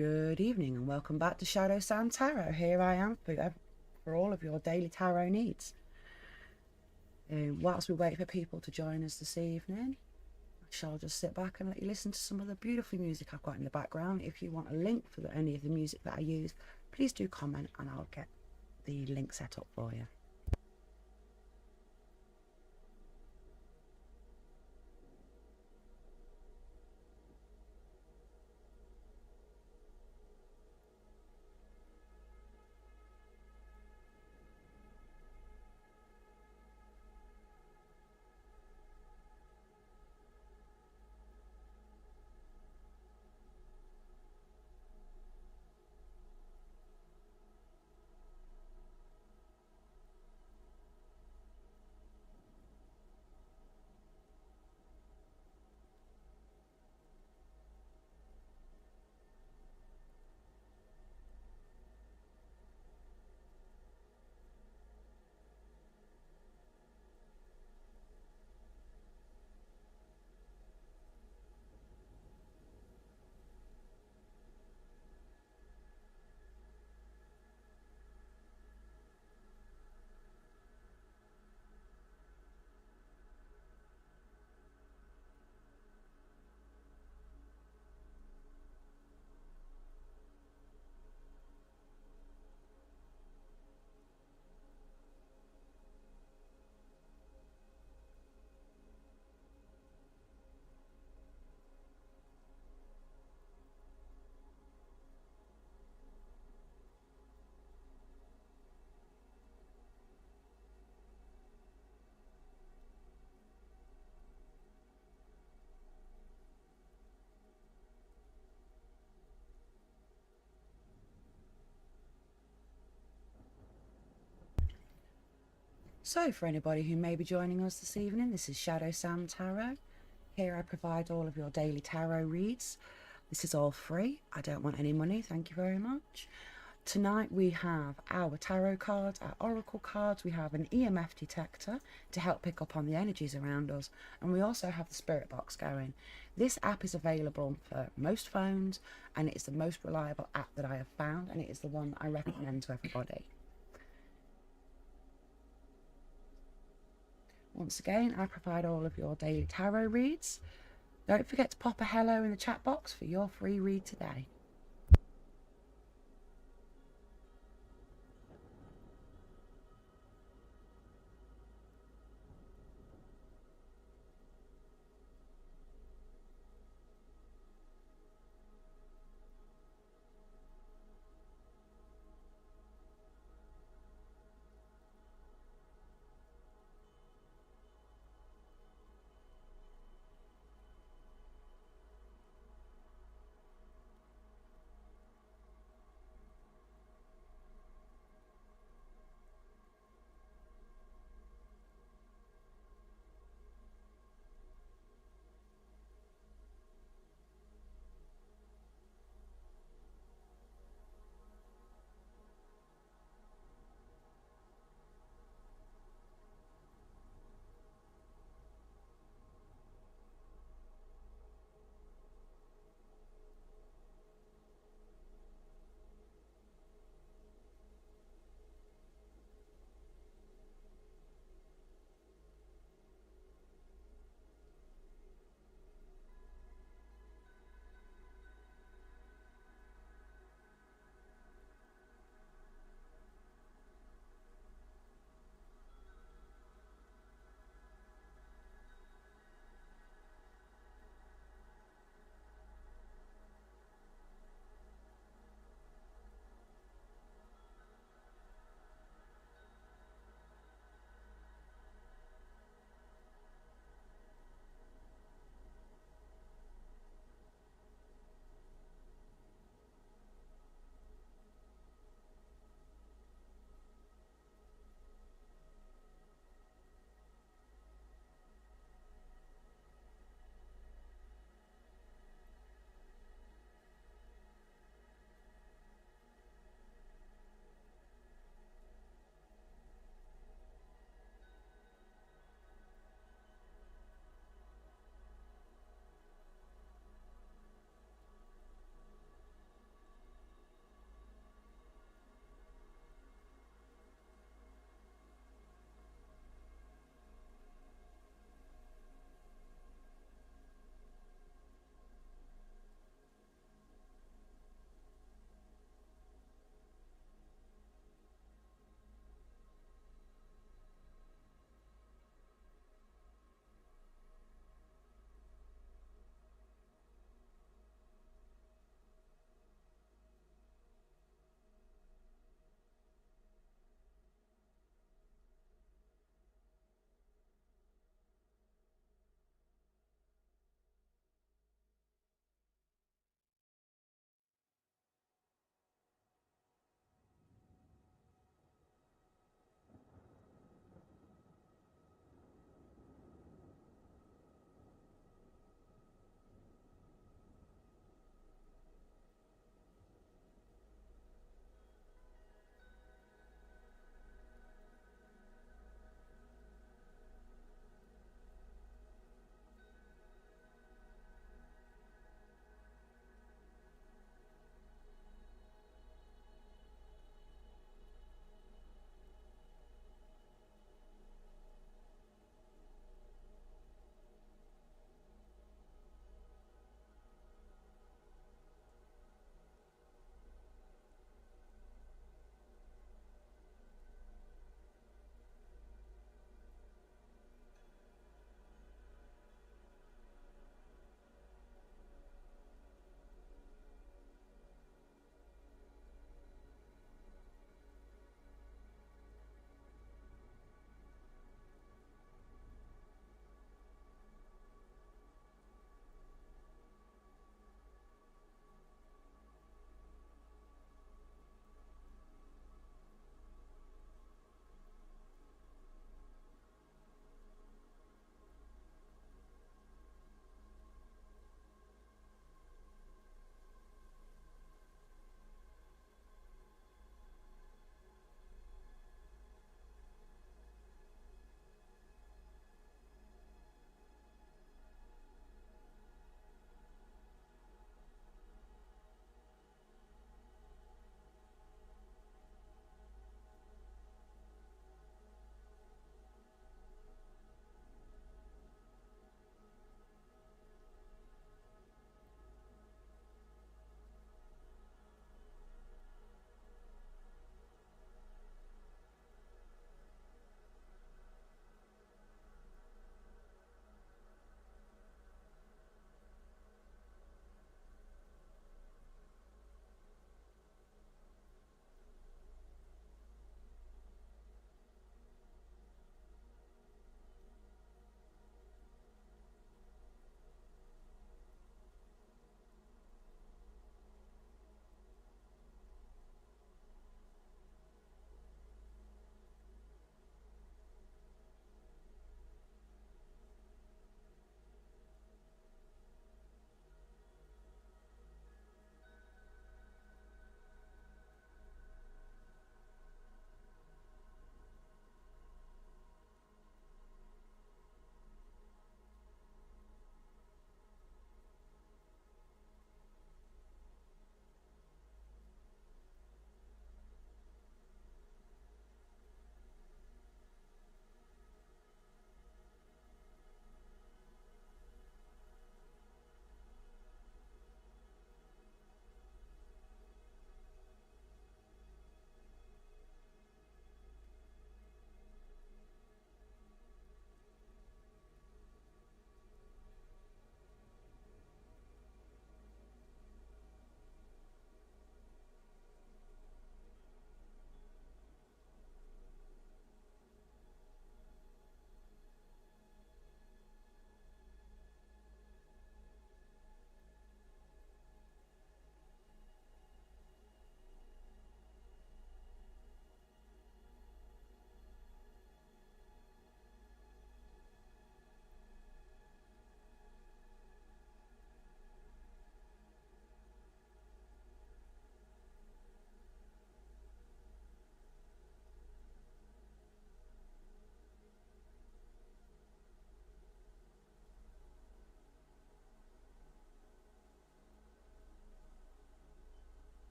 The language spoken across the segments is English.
Good evening and welcome back to Shadow Sam Tarot. Here I am for all of your daily tarot needs. Whilst we wait for people to join us this evening, I shall just sit back and let you listen to some of the beautiful music I've got in the background. If you want a link for any of the music that I use, please do comment and I'll get the link set up for you. So for anybody who may be joining us this evening, this is Shadow Sam Tarot. Here I provide all of your daily tarot reads. This is all free. I don't want any money, thank you very much. Tonight we have our tarot cards, our oracle cards, we have an EMF detector to help pick up on the energies around us, and we also have the spirit box going. This app is available for most phones and it is the most reliable app that I have found, and it is the one I recommend to everybody. Once again, I provide all of your daily tarot reads. Don't forget to pop a hello in the chat box for your free read today.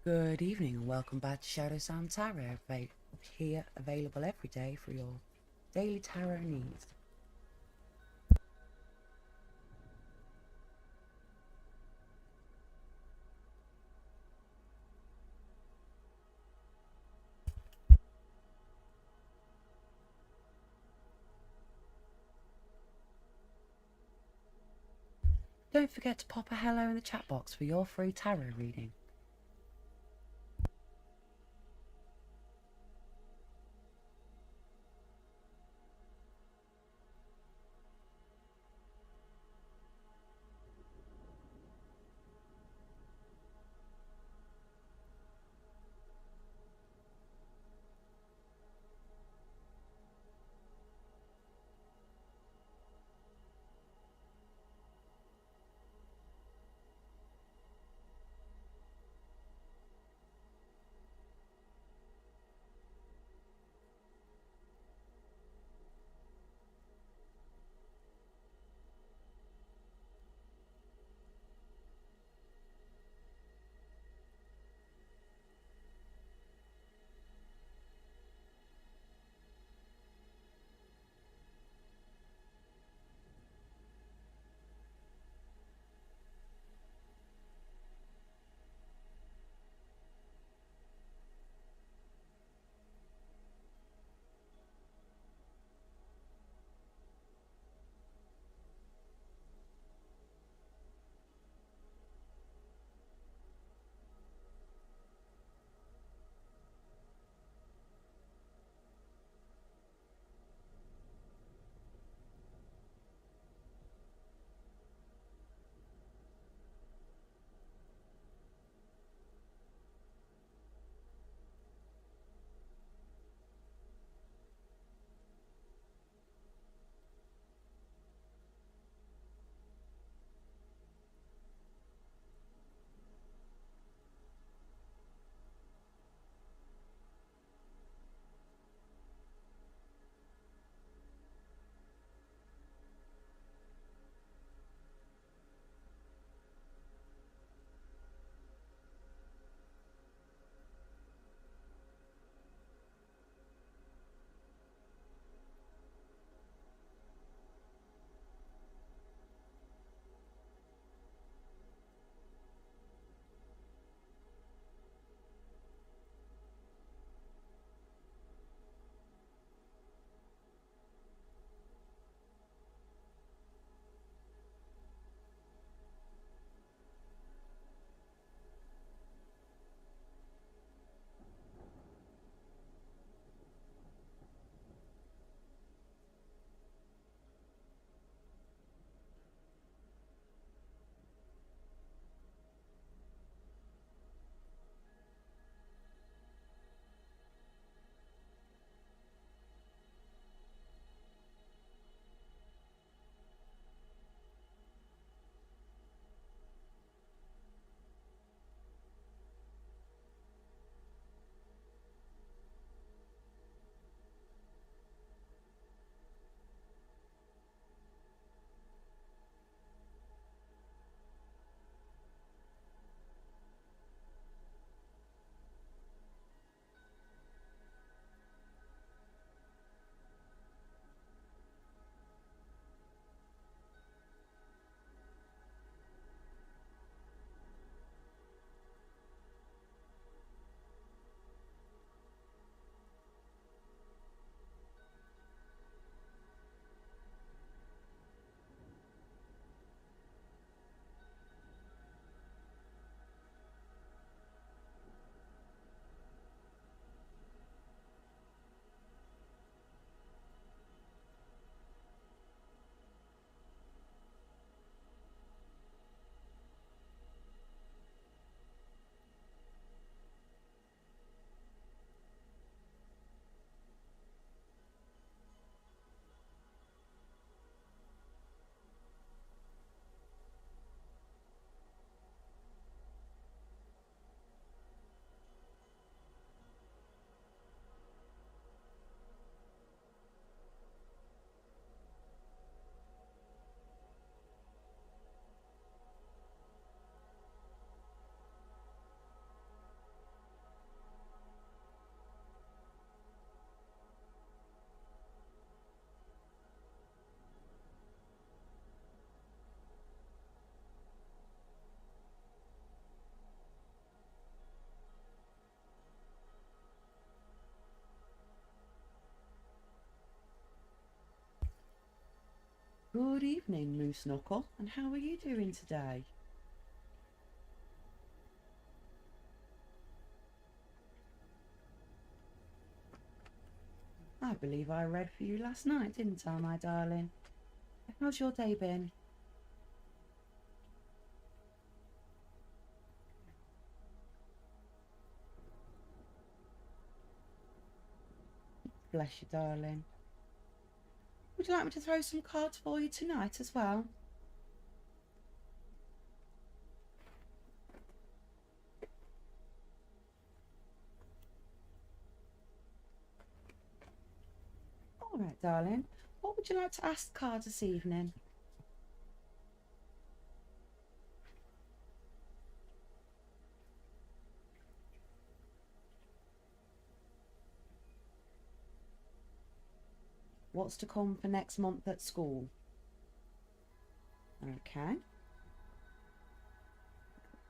Good evening and welcome back to Shadow Sam Tarot. Here, available every day for your daily tarot needs. Don't forget to pop a hello in the chat box for your free tarot reading. Good evening, Moose Knuckle, and how are you doing today? I believe I read for you last night, didn't I, my darling? How's your day been? Bless you, darling. Would you like me to throw some cards for you tonight as well? All right, darling. What would you like to ask the cards this evening? What's to come for next month at school? Okay.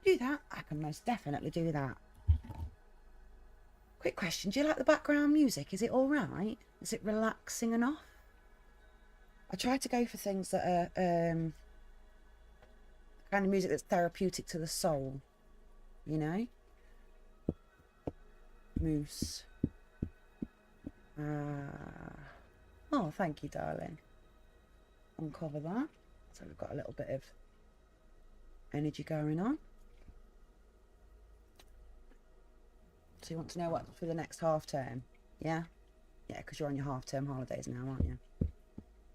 Do that. I can most definitely do that. Quick question. Do you like the background music? Is it all right? Is it relaxing enough? I try to go for things that are kind of music that's therapeutic to the soul, you know? Moose. Oh, thank you, darling. Uncover that. So we've got a little bit of energy going on. So you want to know what for the next half term? Yeah? Yeah, because you're on your half term holidays now, aren't you?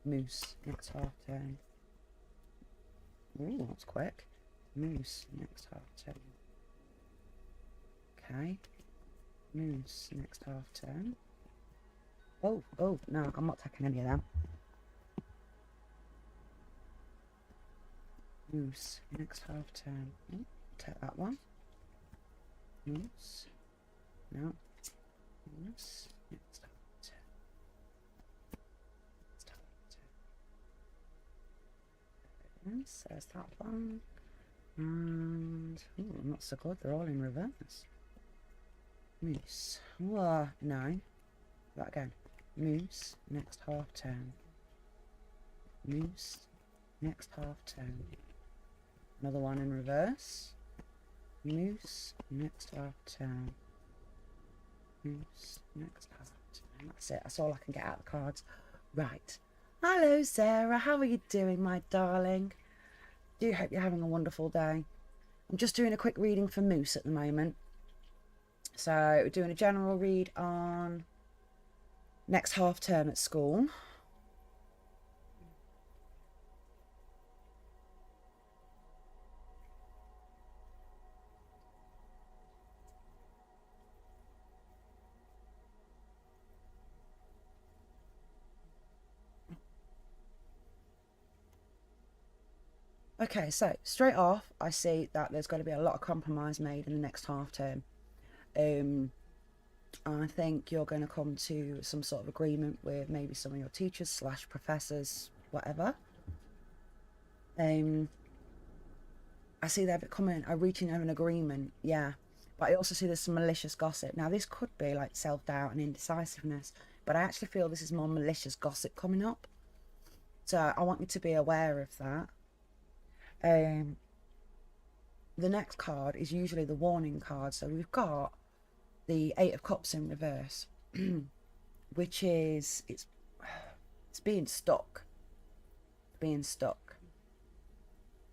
Moose, next half term. Ooh, that's quick. Moose, next half term. Okay. Moose, next half term. Oh, no, I'm not taking any of them. Moose, next half term. Oh, take that one. Moose. No. Moose, next half term. Next half term. Yes, there's that one. And, ooh, not so good, they're all in reverse. Moose. No. That again. Moose, next half term. Moose, next half term. Another one in reverse. Moose, next half term. Moose, next half term. That's it. That's all I can get out of the cards. Right. Hello, Sarah. How are you doing, my darling? Do hope you're having a wonderful day. I'm just doing a quick reading for Moose at the moment. So we're doing a general read on next half term at school. Okay, so straight off, I see that there's going to be a lot of compromise made in the next half term. I think you're going to come to some sort of agreement with maybe some of your teachers / professors, whatever. I see they're reaching an agreement, yeah. But I also see there's some malicious gossip. Now, this could be like self-doubt and indecisiveness, but I actually feel this is more malicious gossip coming up. So I want you to be aware of that. The next card is usually the warning card. So we've got the Eight of Cups in reverse, which is it's being stuck.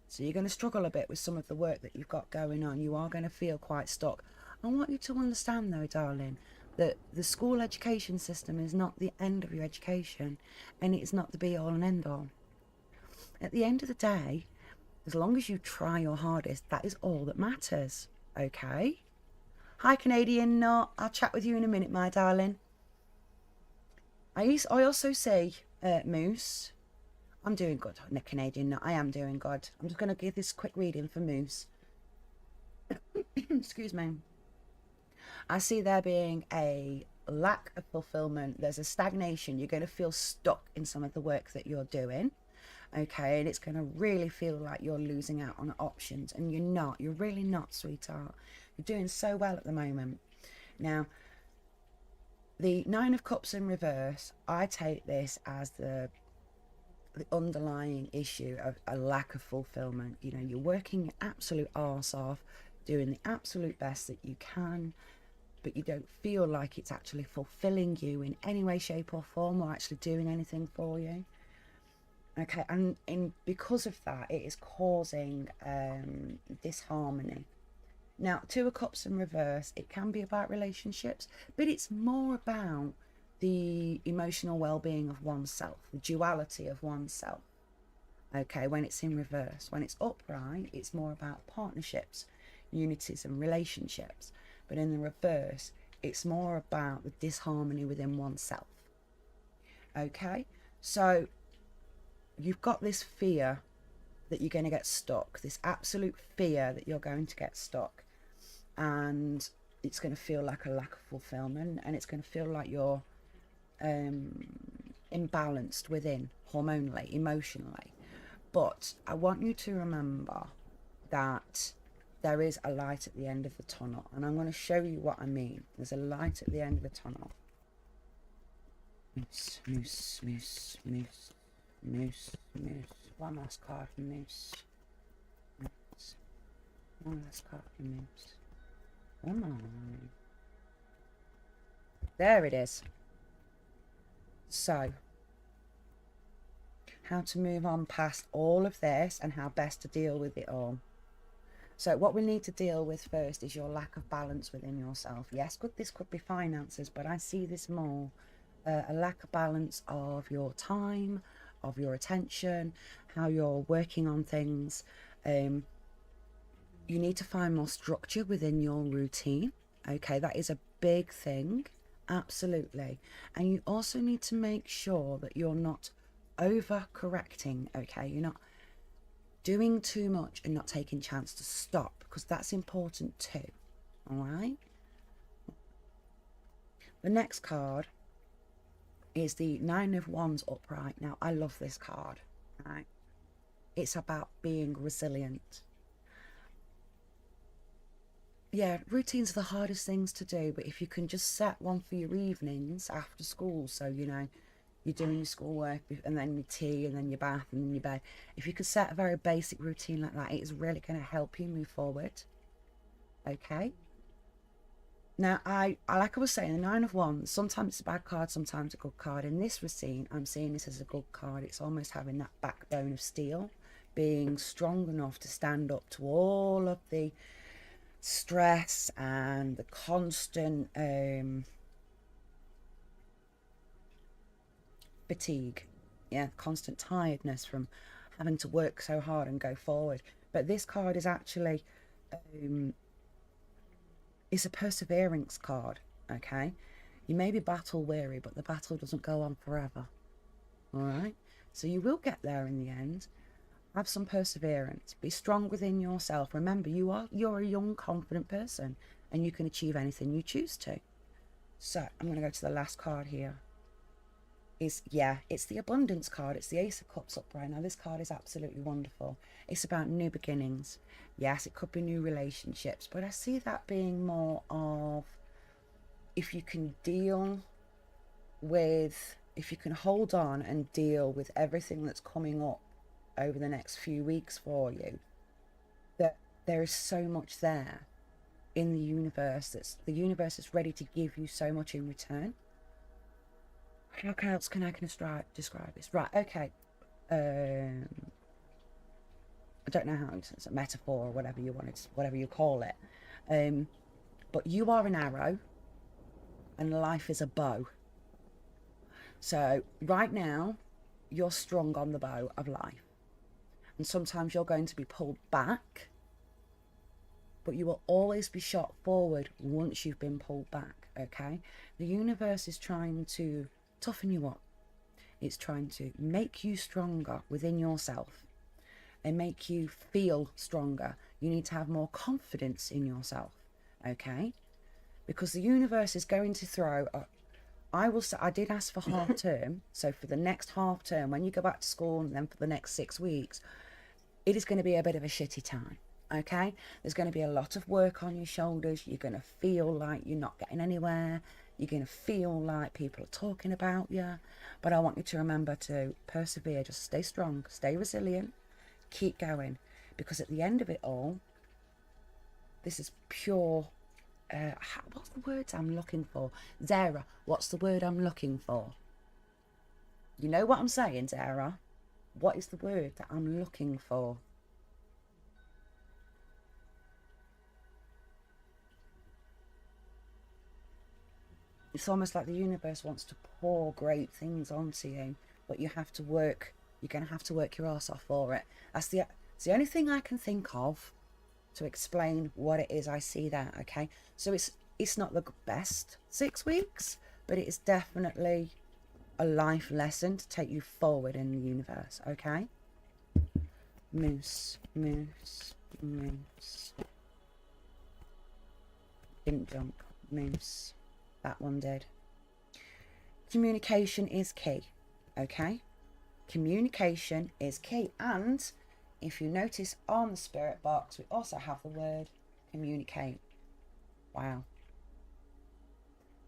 So you're going to struggle a bit with some of the work that you've got going on. You are going to feel quite stuck. I want you to understand though, darling, that the school education system is not the end of your education, and it's not the be all and end all. At the end of the day, as long as you try your hardest, that is all that matters. Okay? Hi, Canadian Nut. I'll chat with you in a minute, my darling. I also see Moose. I'm doing good, Canadian Nut. I am doing good. I'm just going to give this quick reading for Moose. Excuse me. I see there being a lack of fulfillment. There's a stagnation. You're going to feel stuck in some of the work that you're doing. Okay, and it's going to really feel like you're losing out on options, and you're not. You're really not, sweetheart. You're doing so well at the moment. Now, the Nine of Cups in reverse, I take this as the the underlying issue of a lack of fulfillment. You know, you're working your absolute arse off, doing the absolute best that you can, but you don't feel like it's actually fulfilling you in any way, shape or form, or actually doing anything for you. Okay, and because of that, it is causing disharmony. Now, Two of Cups in reverse, it can be about relationships, but it's more about the emotional well-being of oneself, the duality of oneself. Okay, when it's in reverse. When it's upright, it's more about partnerships, unities and relationships. But in the reverse, it's more about the disharmony within oneself. Okay, so you've got this fear that you're going to get stuck, this absolute fear that you're going to get stuck, and it's going to feel like a lack of fulfillment, and it's going to feel like you're imbalanced within, hormonally, emotionally. But I want you to remember that there is a light at the end of the tunnel, and I'm going to show you what I mean. There's a light at the end of the tunnel. Moose, moose, moose, moose, moose, moose. One last card for moose. Moose. One last card for moose. Come on. There it is. So, how to move on past all of this and how best to deal with it all. So what we need to deal with first is your lack of balance within yourself. Yes, this could be finances, but I see this more a lack of balance of your time, of your attention, how you're working on things. You need to find more structure within your routine. Okay, that is a big thing, absolutely. And you also need to make sure that you're not overcorrecting. Okay, you're not doing too much and not taking chance to stop, because that's important too. All right, the next card is the Nine of Wands upright. Now I love this card. Right, it's about being resilient. Yeah, routines are the hardest things to do, but if you can just set one for your evenings after school, so you know you're doing your schoolwork and then your tea and then your bath and then your bed. If you could set a very basic routine like that, it is really going to help you move forward. Okay. Now, like I was saying, the Nine of Wands, sometimes it's a bad card, sometimes a good card. In this routine, I'm seeing this as a good card. It's almost having that backbone of steel, being strong enough to stand up to all of the stress and the constant fatigue, yeah, constant tiredness from having to work so hard and go forward. But this card is actually it's a perseverance card. Okay, you may be battle weary, but the battle doesn't go on forever. All right, so you will get there in the end. Have some perseverance, be strong within yourself. Remember, you're a young, confident person, and you can achieve anything you choose to. So I'm going to go to the last card here. It's the abundance card. It's the Ace of Cups upright. Now this card is absolutely wonderful. It's about new beginnings. Yes, it could be new relationships, but I see that being more of if you can hold on and deal with everything that's coming up over the next few weeks for you, that there is so much there in the universe the universe is ready to give you so much in return. How else can I describe this? Right, okay. I don't know how it's a metaphor or whatever you call it. But you are an arrow and life is a bow. So right now, you're strong on the bow of life. And sometimes you're going to be pulled back, but you will always be shot forward once you've been pulled back, okay? The universe is trying to toughen you up. It's trying to make you stronger within yourself and make you feel stronger. You need to have more confidence in yourself, okay? Because the universe is going to throw I did ask for half term, so for the next half term, when you go back to school and then for the next 6 weeks, it is going to be a bit of a shitty time, okay? There's going to be a lot of work on your shoulders. You're going to feel like you're not getting anywhere. You're going to feel like people are talking about you. But I want you to remember to persevere. Just stay strong, stay resilient, keep going. Because at the end of it all, this is pure... what's the word I'm looking for? Zara, what's the word I'm looking for? You know what I'm saying, Zara? What is the word that I'm looking for? It's almost like the universe wants to pour great things onto you, but you have to work. You're going to have to work your ass off for it. It's the only thing I can think of to explain what it is I see there, okay? So it's not the best 6 weeks, but it is definitely a life lesson to take you forward in the universe, okay? Moose, moose, moose. Didn't jump. Moose. That one did. Communication is key, okay? Communication is key. And if you notice on the spirit box, we also have the word communicate. Wow.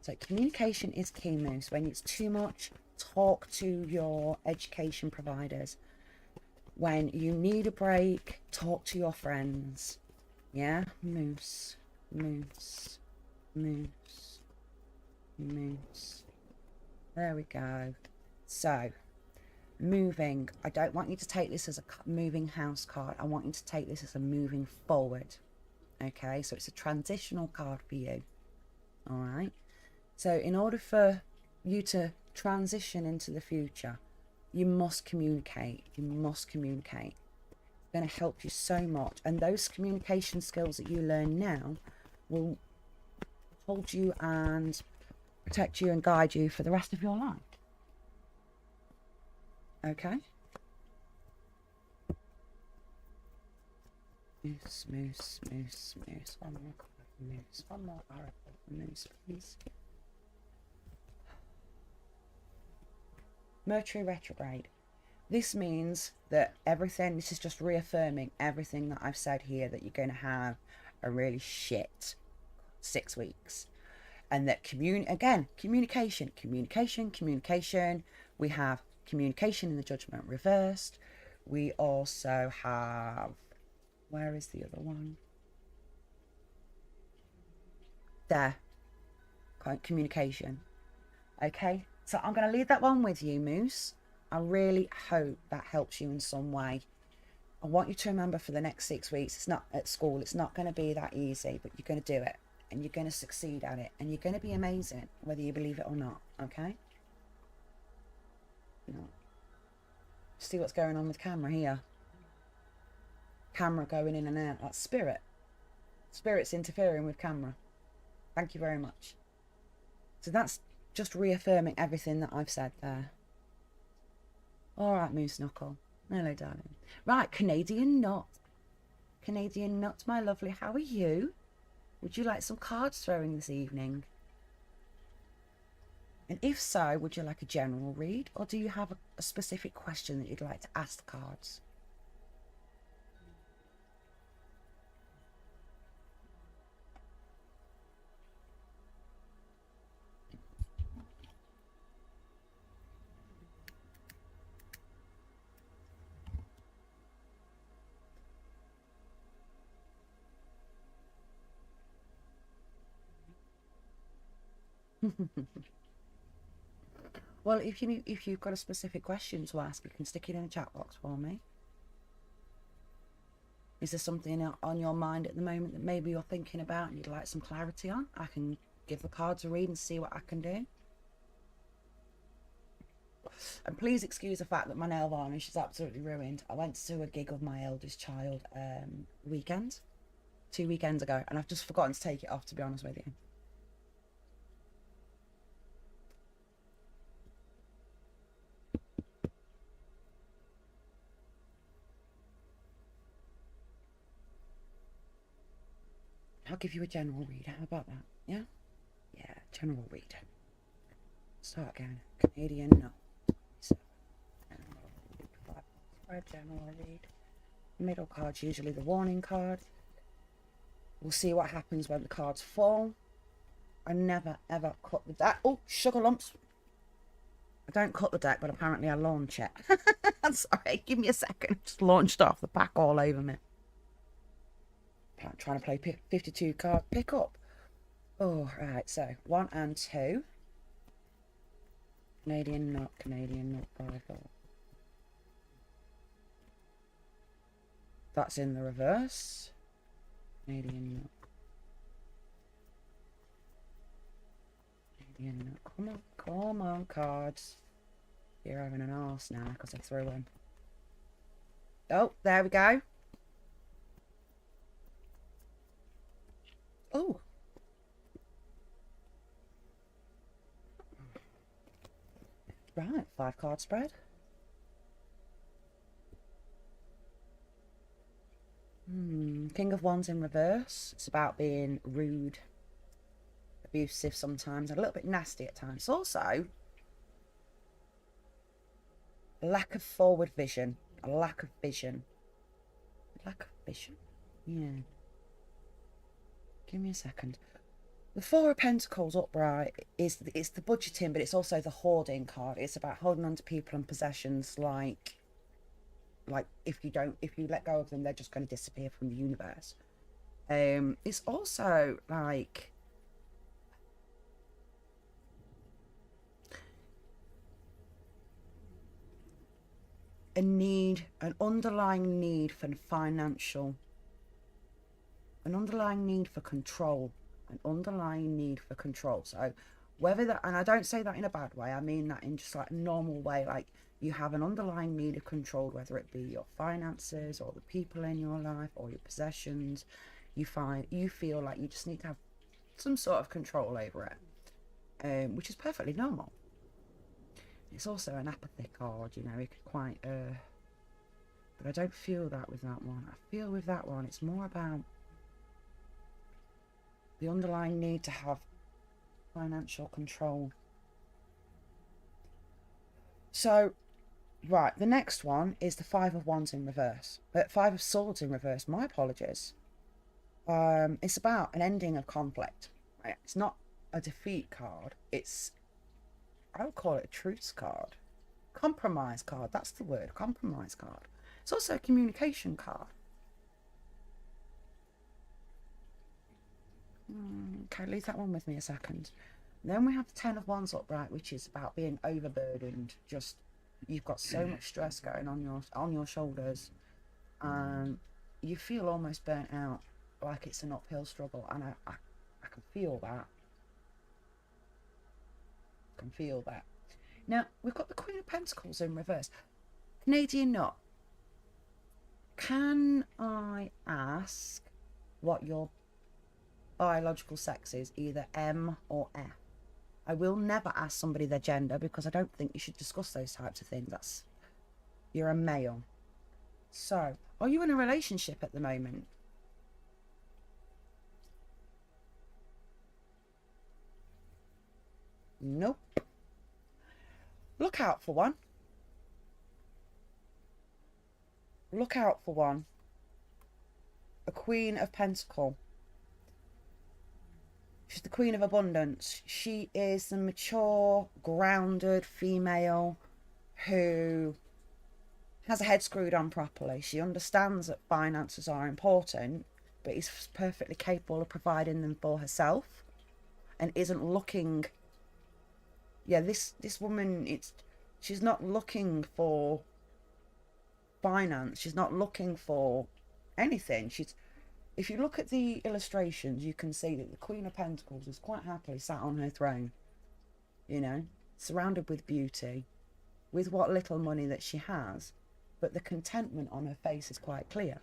So communication is key, Moose. When it's too much, talk to your education providers. When you need a break, talk to your friends. Yeah? Moose, moose, moose, moose. There we go. So, moving. I don't want you to take this as a moving house card. I want you to take this as a moving forward. Okay? So it's a transitional card for you. All right? So in order for you to transition into the future, you must communicate. You must communicate. It's going to help you so much. And those communication skills that you learn now will hold you and protect you and guide you for the rest of your life. Okay? Moose, moose, moose, moose. One more card, moose. One more oracle, moose, please. Mercury retrograde. This means that everything, this is just reaffirming everything that I've said here, that you're going to have a really shit 6 weeks. And that communication. We have communication in the Judgment reversed. We also have, where is the other one? There. Communication. Okay, so I'm going to leave that one with you, Moose. I really hope that helps you in some way. I want you to remember for the next 6 weeks, it's not at school, it's not going to be that easy, but you're going to do it. And you're going to succeed at it. And you're going to be amazing, whether you believe it or not. Okay? No. See what's going on with camera here. Camera going in and out. That's spirit. Spirit's interfering with camera. Thank you very much. So that's just reaffirming everything that I've said there. All right, Moose Knuckle. Hello, darling. Right, Canadian Nut. Canadian Nut, my lovely. How are you? Would you like some cards throwing this evening? And if so, would you like a general read, or do you have a specific question that you'd like to ask the cards? Well, if you've got a specific question to ask, you can stick it in the chat box for me. Is there something on your mind at the moment that maybe you're thinking about and you'd like some clarity on? I can give the cards a read and see what I can do. And please excuse the fact that my nail varnish is absolutely ruined. I went to a gig of my eldest child weekend, 2 weekends ago, and I've just forgotten to take it off, to be honest with you. I'll give you a general read. How about that? Yeah? Yeah, general read. Start again. Canadian, no. General read. Middle card's usually the warning card. We'll see what happens when the cards fall. I never ever cut the deck. Oh, sugar lumps. I don't cut the deck, but apparently I launch it. I'm sorry, give me a second. Just launched off the pack all over me. I'm trying to play 52 card pick up. Oh, right, so 1 and 2. Canadian nut, 5. That's in the reverse. Canadian nut. Canadian nut. Come on, cards. You're having an arse now because I threw in. Oh, there we go. Oh. Right, 5 card spread. King of Wands in reverse. It's about being rude, abusive sometimes, and a little bit nasty at times. Also, lack of forward vision. A lack of vision. Lack of vision? Yeah. Give me a second. The 4 of Pentacles upright it's the budgeting, but it's also the hoarding card. It's about holding on to people and possessions like if you let go of them, they're just going to disappear from the universe. It's also like an underlying need for financial, an underlying need for control, an underlying need for control. So whether that, and I don't say that in a bad way, I mean that in just like a normal way, like you have an underlying need of control, whether it be your finances or the people in your life or your possessions. You feel like you just need to have some sort of control over it, which is perfectly normal. It's also an apathy card, you know, it could quite but I don't feel that with that one. I feel with that one it's more about the underlying need to have financial control. So, right, the next one is the 5 of Wands in reverse. 5 of Swords in reverse, my apologies. It's about an ending of conflict. Right? It's not a defeat card. I would call it a truce card. Compromise card, that's the word, compromise card. It's also a communication card. Okay, leave that one with me a second. Then we have the 10 of Wands upright, which is about being overburdened. Just, you've got so much stress going on your shoulders, and you feel almost burnt out, like it's an uphill struggle. And I can feel that. I can feel that. Now we've got the Queen of Pentacles in reverse. Canadian nut. Can I ask what your biological sex is, either M or F? I will never ask somebody their gender because I don't think you should discuss those types of things. You're a male. So, are you in a relationship at the moment? Nope. Look out for one. Look out for one. A Queen of Pentacles. She's the Queen of Abundance. She is the mature, grounded female who has her head screwed on properly. She understands that finances are important, but is perfectly capable of providing them for herself, and isn't looking. Yeah, this woman, she's not looking for finance. She's not looking for anything. If you look at the illustrations, you can see that the Queen of Pentacles is quite happily sat on her throne, you know, surrounded with beauty, with what little money that she has, but the contentment on her face is quite clear.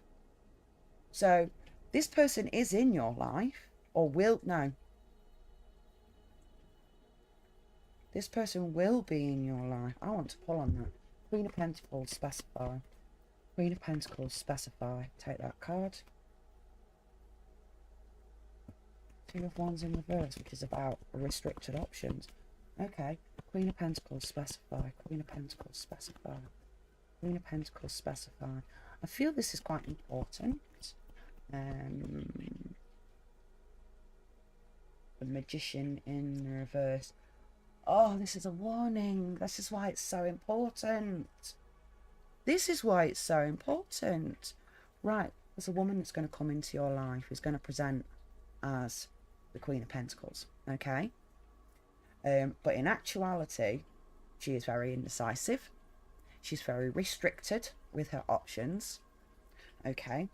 So this person is in your life, or will, no. This person will be in your life. I want to pull on that. Queen of Pentacles, specify. Queen of Pentacles, specify. Take that card. 2 of Wands in reverse, which is about restricted options. Okay. Queen of Pentacles, specify. Queen of Pentacles, specify. Queen of Pentacles, specify. I feel this is quite important. the Magician in reverse. Oh, this is a warning. This is why it's so important. This is why it's so important. Right, there's a woman that's going to come into your life who's going to present as the Queen of Pentacles, okay? But in actuality, she is very indecisive. She's very restricted with her options, okay?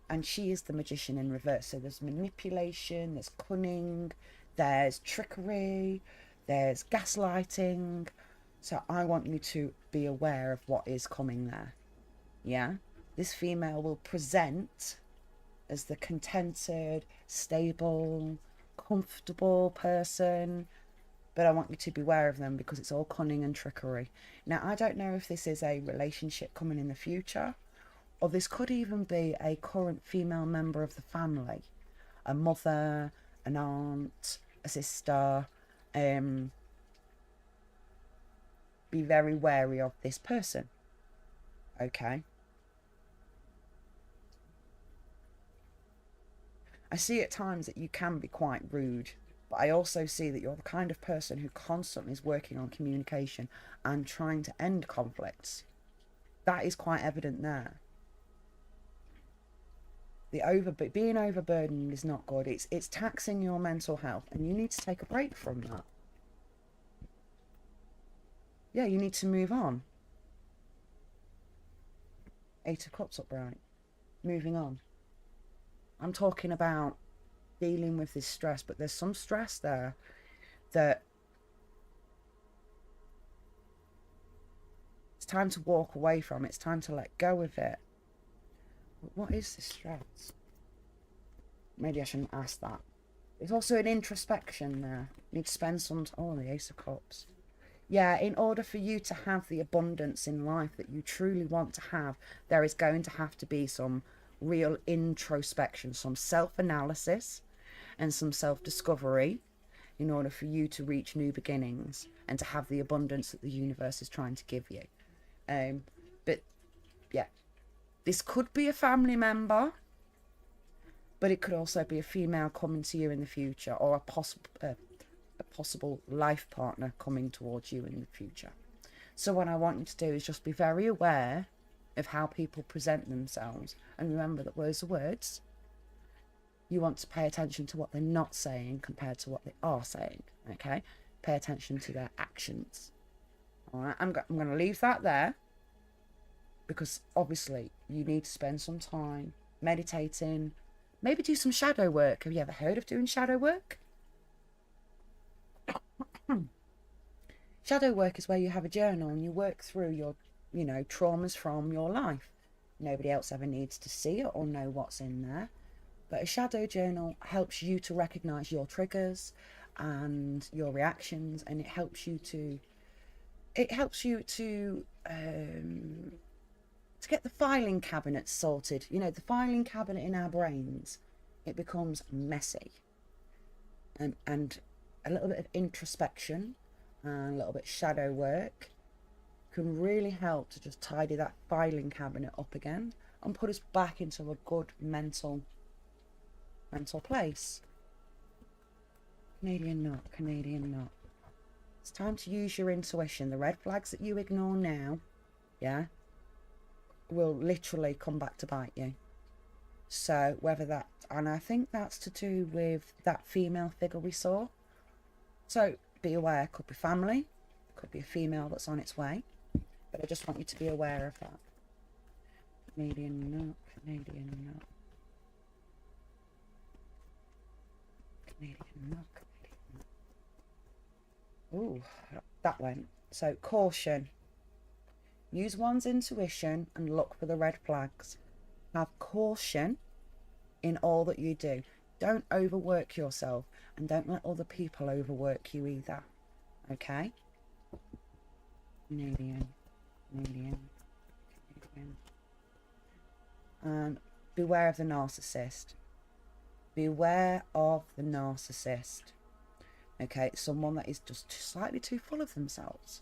And she is the Magician in reverse. So there's manipulation, there's cunning, there's trickery, there's gaslighting. So I want you to be aware of what is coming there. Yeah? This female will present as the contented, stable, comfortable person. But I want you to be aware of them because it's all cunning and trickery. Now, I don't know if this is a relationship coming in the future, or this could even be a current female member of the family. A mother, an aunt, a sister. Be very wary of this person. Okay? I see at times that you can be quite rude, but I also see that you're the kind of person who constantly is working on communication and trying to end conflicts. That is quite evident there. Being overburdened is not good. It's taxing your mental health, and you need to take a break from that. Yeah, you need to move on. 8 of Cups upright. Moving on. I'm talking about dealing with this stress, but there's some stress there that it's time to walk away from. It's time to let go of it. But what is this stress? Maybe I shouldn't ask that. There's also an introspection there. You need to spend some time. Oh, the Ace of Cups. Yeah, in order for you to have the abundance in life that you truly want to have, there is going to have to be some real introspection, some self-analysis and some self-discovery in order for you to reach new beginnings and to have the abundance that the universe is trying to give you. But yeah, this could be a family member, but it could also be a female coming to you in the future, or a possible life partner coming towards you in the future. So what I want you to do is just be very aware of how people present themselves, and remember that words are words. You want to pay attention to what they're not saying compared to what they are saying, okay? Pay attention to their actions. All right, I'm going to leave that there because obviously you need to spend some time meditating, maybe do some shadow work. Have you ever heard of doing shadow work? Shadow work is where you have a journal and you work through your, traumas from your life. Nobody else ever needs to see it or know what's in there. But a shadow journal helps you to recognize your triggers and your reactions, and it helps you to get the filing cabinet sorted. The filing cabinet in our brains, it becomes messy. And a little bit of introspection and a little bit of shadow work can really help to just tidy that filing cabinet up again and put us back into a good mental place. Canadian knot. It's time to use your intuition. The red flags that you ignore now, will literally come back to bite you. So and I think that's to do with that female figure we saw. So be aware, could be family, could be a female that's on its way. But I just want you to be aware of that. Canadian knot. Ooh, that went. So caution. Use one's intuition and look for the red flags. Have caution in all that you do. Don't overwork yourself, and don't let other people overwork you either. Okay? Canadian. And beware of the narcissist. Beware of the narcissist. Okay, someone that is just slightly too full of themselves.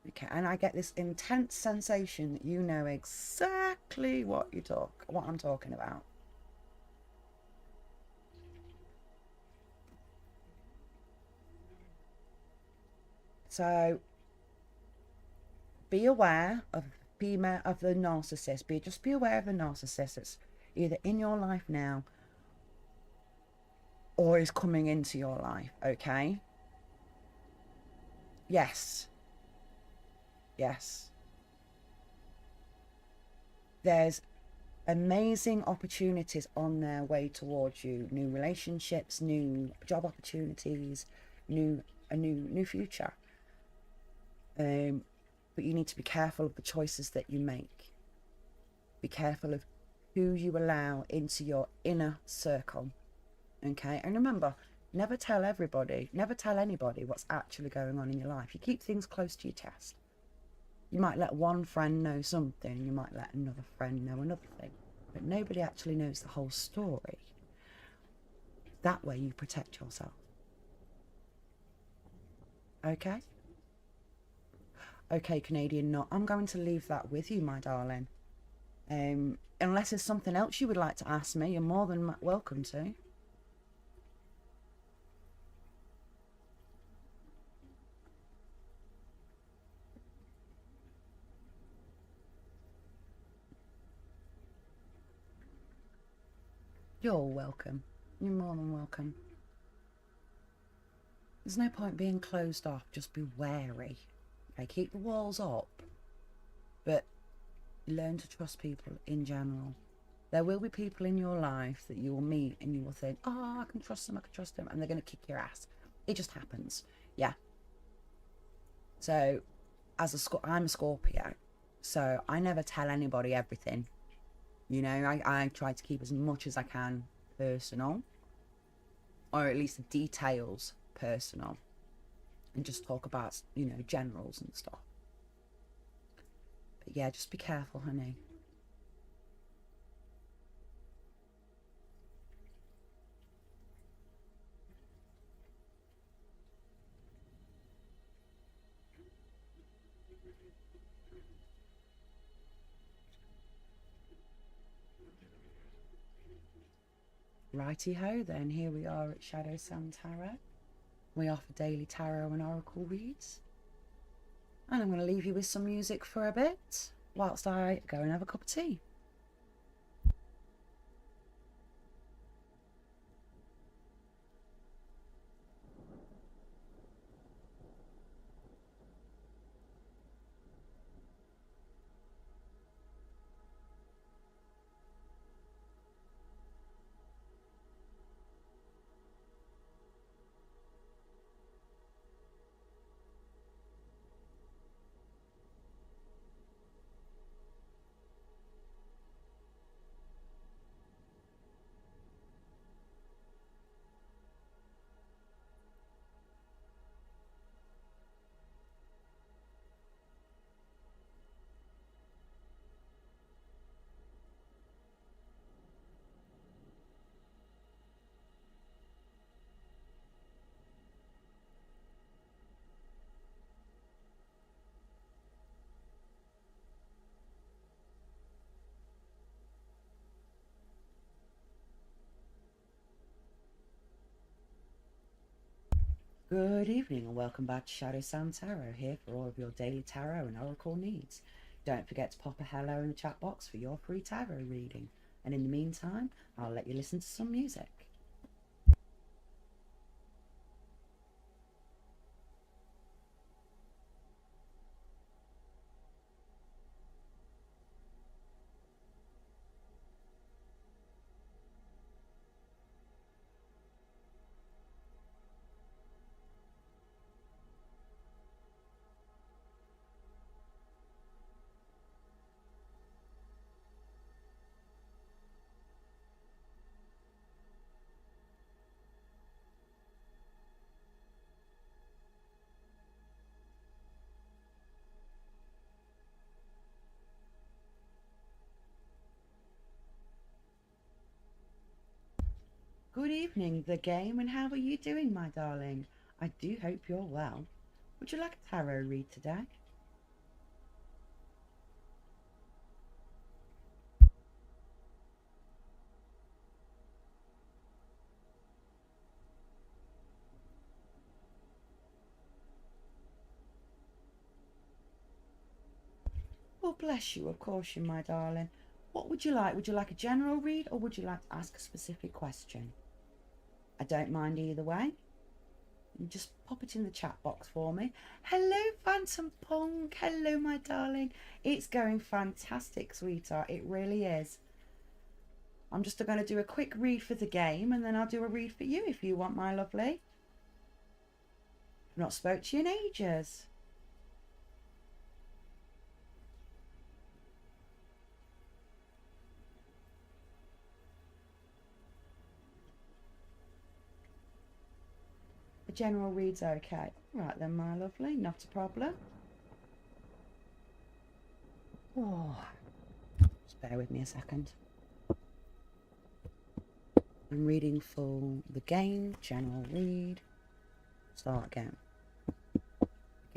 Okay, and I get this intense sensation that you know exactly what I'm talking about. So be aware of the narcissist. Be aware of the narcissist that's either in your life now or is coming into your life. Okay. Yes. There's amazing opportunities on their way towards you. New relationships, new job opportunities, a new future. But you need to be careful of the choices that you make. Be careful of who you allow into your inner circle. Okay, and remember, never tell anybody what's actually going on in your life. You keep things close to your chest. You might let one friend know something, you might let another friend know another thing, but nobody actually knows the whole story. That way you protect yourself. Okay? Okay, Canadian Nut, I'm going to leave that with you, my darling. Unless there's something else you would like to ask me, you're more than welcome to. You're welcome. You're more than welcome. There's no point being closed off. Just be wary. Okay, keep the walls up, but learn to trust people in general. There will be people in your life that you will meet and you will think, oh, I can trust them, and they're going to kick your ass. It just happens. Yeah. So, I'm a Scorpio, so I never tell anybody everything. You know, I try to keep as much as I can personal, or at least the details personal, and just talk about, generals and stuff. But yeah, just be careful, honey. Righty-ho then, here we are at Shadow Sam Tarot. We offer daily tarot and oracle reads. And I'm going to leave you with some music for a bit, whilst I go and have a cup of tea. Good evening and welcome back to Shadow Sam Tarot, here for all of your daily tarot and oracle needs. Don't forget to pop a hello in the chat box for your free tarot reading. And in the meantime, I'll let you listen to some music. Good evening, the game, and how are you doing, my darling? I do hope you're well. Would you like a tarot read today? Oh, bless you. Of course you, my darling. What would you like? Would you like a general read or would you like to ask a specific question? I don't mind either way. Just pop it in the chat box for me. Hello, Phantom Pong. Hello, my darling. It's going fantastic, sweetheart. It really is. I'm just going to do a quick read for the game and then I'll do a read for you if you want, my lovely. I've not spoke to you in ages. The general read's okay. Right then, my lovely, not a problem. Oh, just bear with me a second. I'm reading for the game, general read. Start again.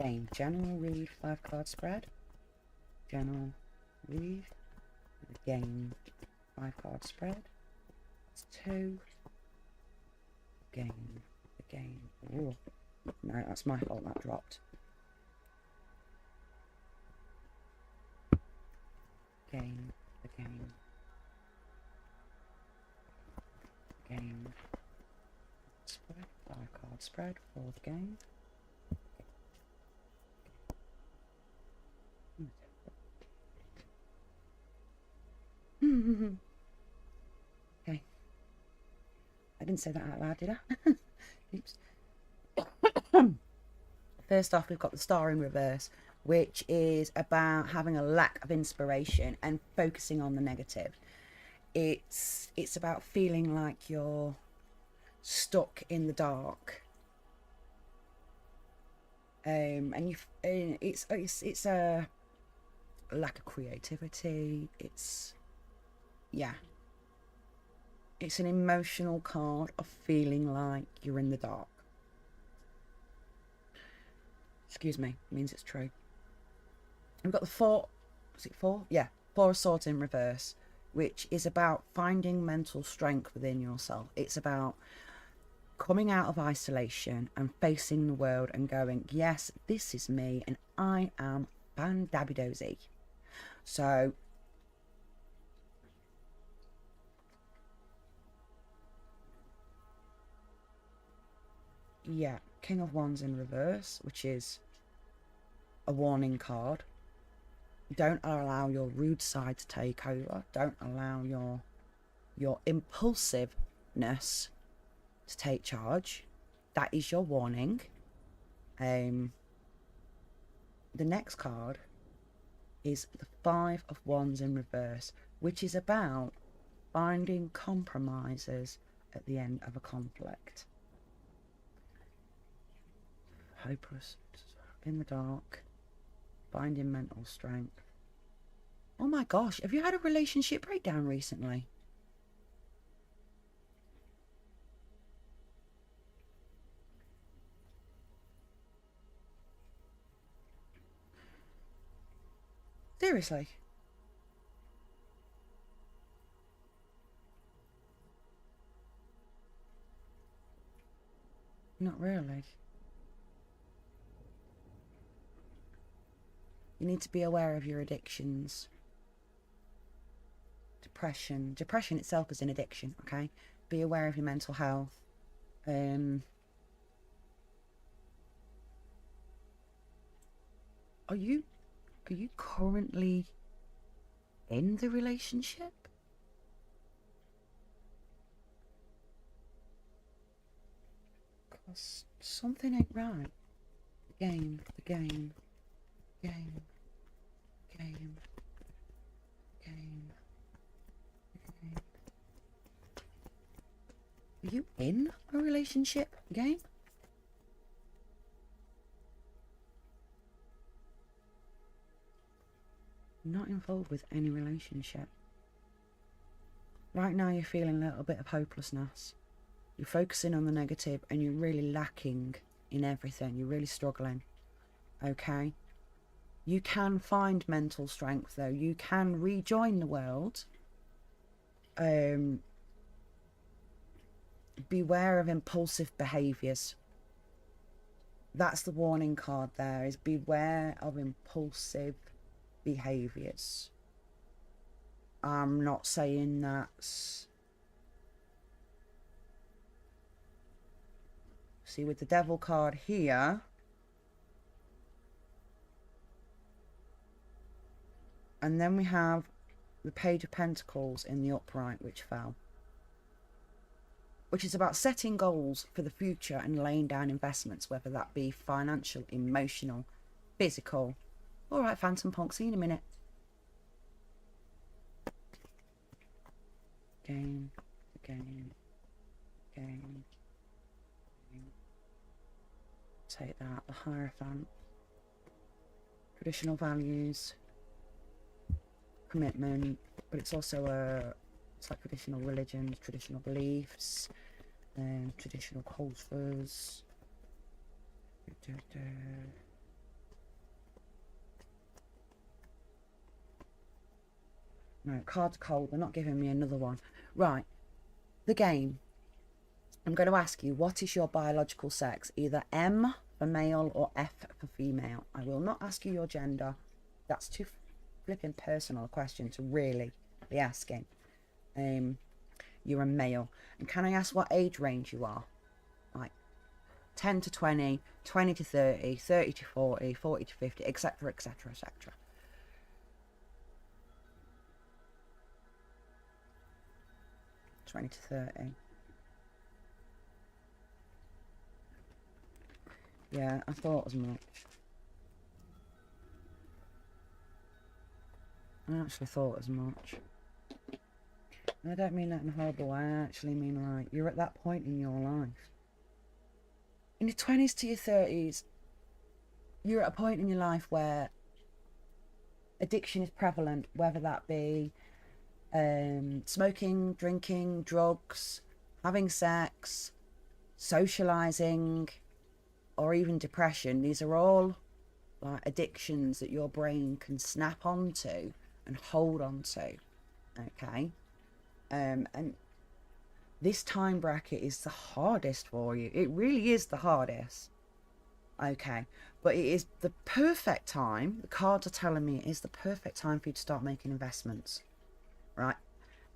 Game, general read, 5-card spread. General read. Game, 5-card spread. It's 2. Game, the game. Ooh. No, that's my fault, that dropped. Game, the game. Game. Spread, 5-card spread for the game. Okay. I didn't say that out loud, did I? Oops. First off, we've got the Star in reverse, which is about having a lack of inspiration and focusing on the negative. It's about feeling like you're stuck in the dark. And it's a lack of creativity. It's an emotional card of feeling like you're in the dark. Excuse me, means it's true. We've got the 4, is it 4? Yeah, 4 of Swords in reverse, which is about finding mental strength within yourself. It's about coming out of isolation and facing the world and going, yes, this is me and I am fan-dabby-dozy. So yeah, King of Wands in reverse, which is a warning card. Don't allow your rude side to take over. Don't allow your impulsiveness to take charge. That is your warning. The next card is the 5 of Wands in reverse, which is about finding compromises at the end of a conflict. Hopeless, in the dark, finding mental strength. Oh my gosh, have you had a relationship breakdown recently? Seriously? Not really. You need to be aware of your addictions. Depression itself is an addiction, okay? Be aware of your mental health. Are you currently in the relationship? Because something ain't right. The game. Are you in a relationship game? Not involved with any relationship. Right now you're feeling a little bit of hopelessness. You're focusing on the negative and you're really lacking in everything. You're really struggling. Okay? You can find mental strength though. You can rejoin the world. Beware of impulsive behaviours. That's the warning card there, is beware of impulsive behaviors. I'm not saying that's... See, with the devil card here, and then we have the Page of Pentacles in the upright, which fell, which is about setting goals for the future and laying down investments, whether that be financial, emotional, physical. All right, Phantom Punk, see you in a minute. Game. Take that, the Hierophant. Traditional values, commitment, but it's also it's like traditional religions, traditional beliefs, traditional cultures. No, cards cold. They're not giving me another one. Right, the game. I'm going to ask you, what is your biological sex? Either M for male or F for female. I will not ask you your gender. That's too flipping personal a question to really be asking. You're a male. And can I ask what age range you are? Like 10 to 20, 20 to 30, 30 to 40, 40 to 50, etc, etc, etc. To 30. Yeah, I thought as much. I actually thought as much. And I don't mean that in a horrible way. I actually mean, like, you're at that point in your life. In your 20s to your 30s, you're at a point in your life where addiction is prevalent, whether that be smoking, drinking, drugs, having sex, socializing, or even depression. These are all like addictions that your brain can snap onto and hold onto. Okay, and this time bracket is the hardest for you. It really is the hardest. Okay, but it is the perfect time. The cards are telling me it is the perfect time for you to start making investments, right?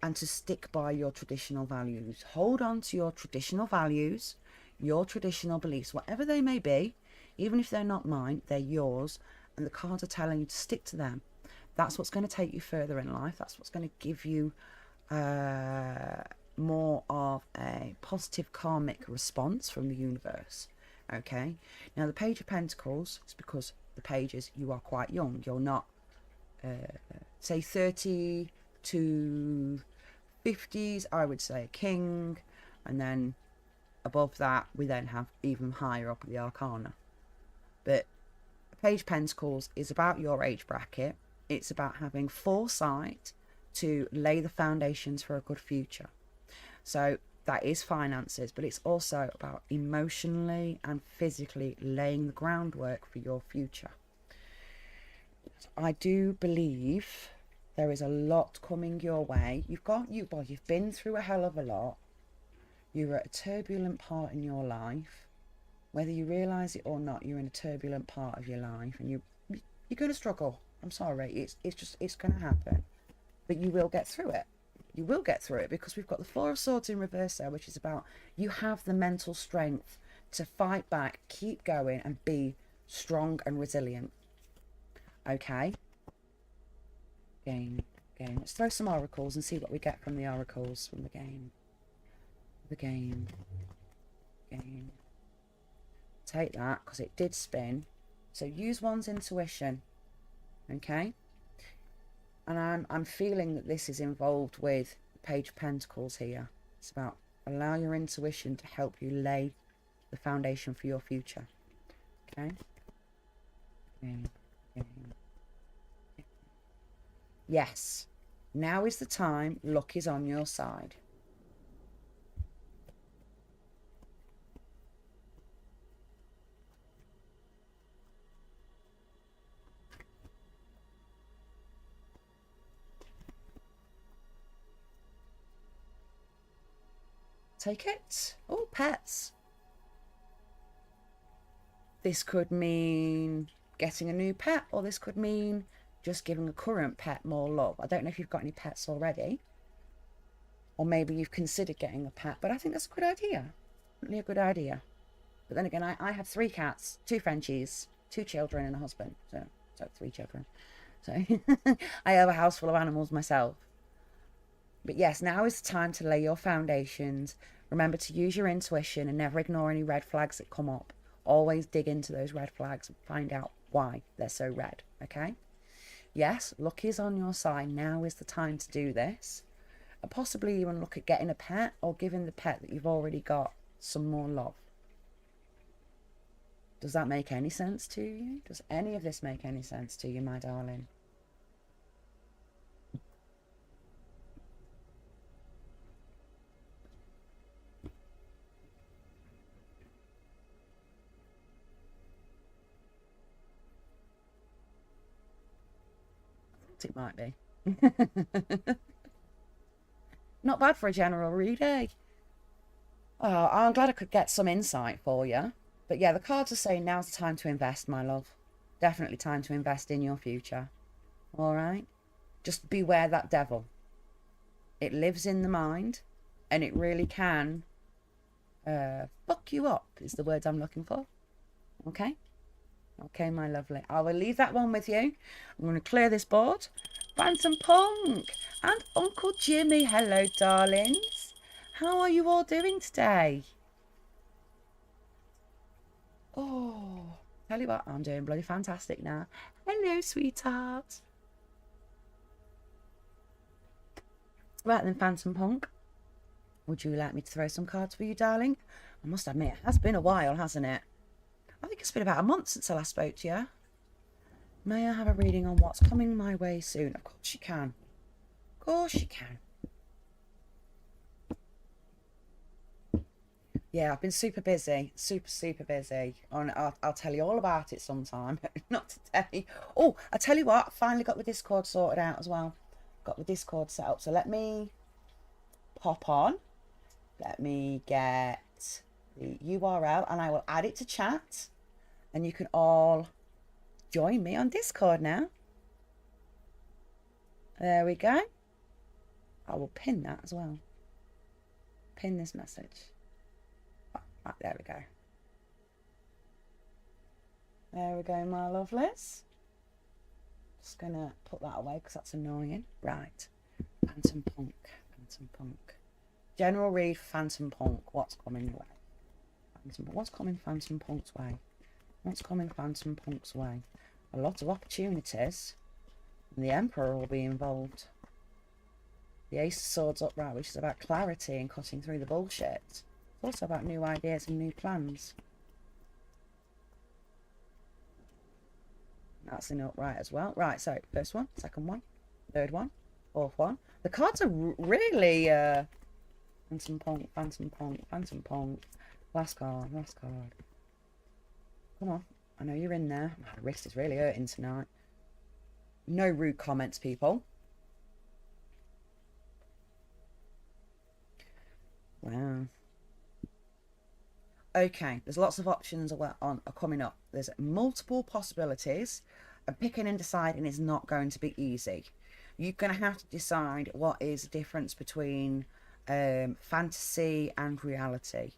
And to stick by your traditional values. Hold on to your traditional values, your traditional beliefs, whatever they may be. Even if they're not mine, they're yours, and the cards are telling you to stick to them. That's what's going to take you further in life. That's what's going to give you more of a positive karmic response from the universe. Okay, now the Page of Pentacles is because the pages, you are quite young. You're not say 30 to 50s, I would say king, and then above that we then have even higher up the arcana. But Page Pentacles is about your age bracket. It's about having foresight to lay the foundations for a good future. So that is finances, but it's also about emotionally and physically laying the groundwork for your future. I do believe there is a lot coming your way. You've been through a hell of a lot. You're at a turbulent part in your life. Whether you realise it or not, you're in a turbulent part of your life, and you're going to struggle. I'm sorry, it's going to happen, but you will get through it. You will get through it, because we've got the Four of Swords in reverse there, which is about you have the mental strength to fight back, keep going, and be strong and resilient. Okay. Game. Let's throw some oracles and see what we get from the oracles from the game. Game. Take that, because it did spin. So use one's intuition. Okay. And I'm feeling that this is involved with Page of Pentacles here. It's about allow your intuition to help you lay the foundation for your future. Okay. Yes. Now is the time. Luck is on your side. Take it. Oh, pets. This could mean getting a new pet, or this could mean just giving a current pet more love. I don't know if you've got any pets already, or maybe you've considered getting a pet, but I think that's a good idea. Really a good idea. But then again, I have 3 cats, 2 Frenchies, 2 children and a husband. So 3 children. So I have a house full of animals myself. But yes, now is the time to lay your foundations. Remember to use your intuition and never ignore any red flags that come up. Always dig into those red flags and find out why they're so red, okay? Yes, luck is on your side. Now is the time to do this. And possibly even look at getting a pet or giving the pet that you've already got some more love. Does that make any sense to you? Does any of this make any sense to you, my darling? It might be. Not bad for a general read, eh? Oh, I'm glad I could get some insight for you. But yeah, the cards are saying now's the time to invest, my love. Definitely time to invest in your future. All right? Just beware that devil. It lives in the mind, and it really can fuck you up, is the word I'm looking for. Okay? Okay, my lovely. I will leave that one with you. I'm going to clear this board. Phantom Punk and Uncle Jimmy. Hello, darlings. How are you all doing today? Oh, tell you what, I'm doing bloody fantastic now. Hello, sweetheart. Right then, Phantom Punk. Would you like me to throw some cards for you, darling? I must admit, it has been a while, hasn't it? I think it's been about a month since I last spoke to you. May I have a reading on what's coming my way soon? Of course you can. Of course you can. Yeah, I've been super busy. Super busy. And I'll tell you all about it sometime. Not today. Oh, I tell you what, I finally got the Discord sorted out as well. Got the Discord set up. So let me pop on. Let me get the URL and I will add it to chat. And you can all join me on Discord now. There we go. I will pin that as well. Pin this message. Right, there we go. There we go, my lovelies. Just gonna put that away because that's annoying. Right. Phantom Punk. Phantom Punk. General read for Phantom Punk. What's coming your way? What's coming Phantom Punk's way? What's coming Phantom Punk's way? A lot of opportunities. And the Emperor will be involved. The Ace of Swords upright, which is about clarity and cutting through the bullshit. It's also about new ideas and new plans. That's an upright as well. Right, so first one, second one, third one, fourth one. The cards are really Phantom Punk, Phantom Punk, Phantom Punk. Last card, last card. Come on, I know you're in there. My wrist is really hurting tonight. No rude comments, people. Wow. Okay, there's lots of options are coming up. There's multiple possibilities, and picking and deciding is not going to be easy. You're going to have to decide what is the difference between fantasy and reality.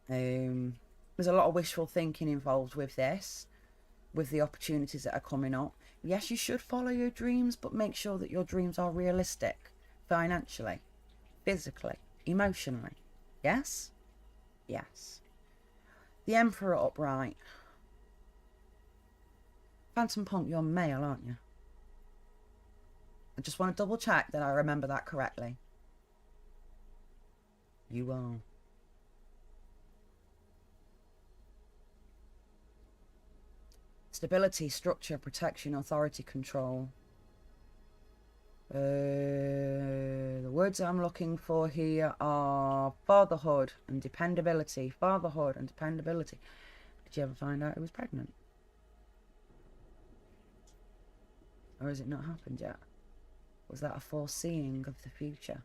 There's a lot of wishful thinking involved with this, with the opportunities that are coming up. Yes, you should follow your dreams, but make sure that your dreams are realistic, financially, physically, emotionally. Yes? Yes. The Emperor upright. Phantom Punk, you're male, aren't you? I just want to double check that I remember that correctly. You are. Stability, structure, protection, authority, control. The words I'm looking for here are fatherhood and dependability. Fatherhood and dependability. Did you ever find out who was pregnant? Or has it not happened yet? Was that a foreseeing of the future?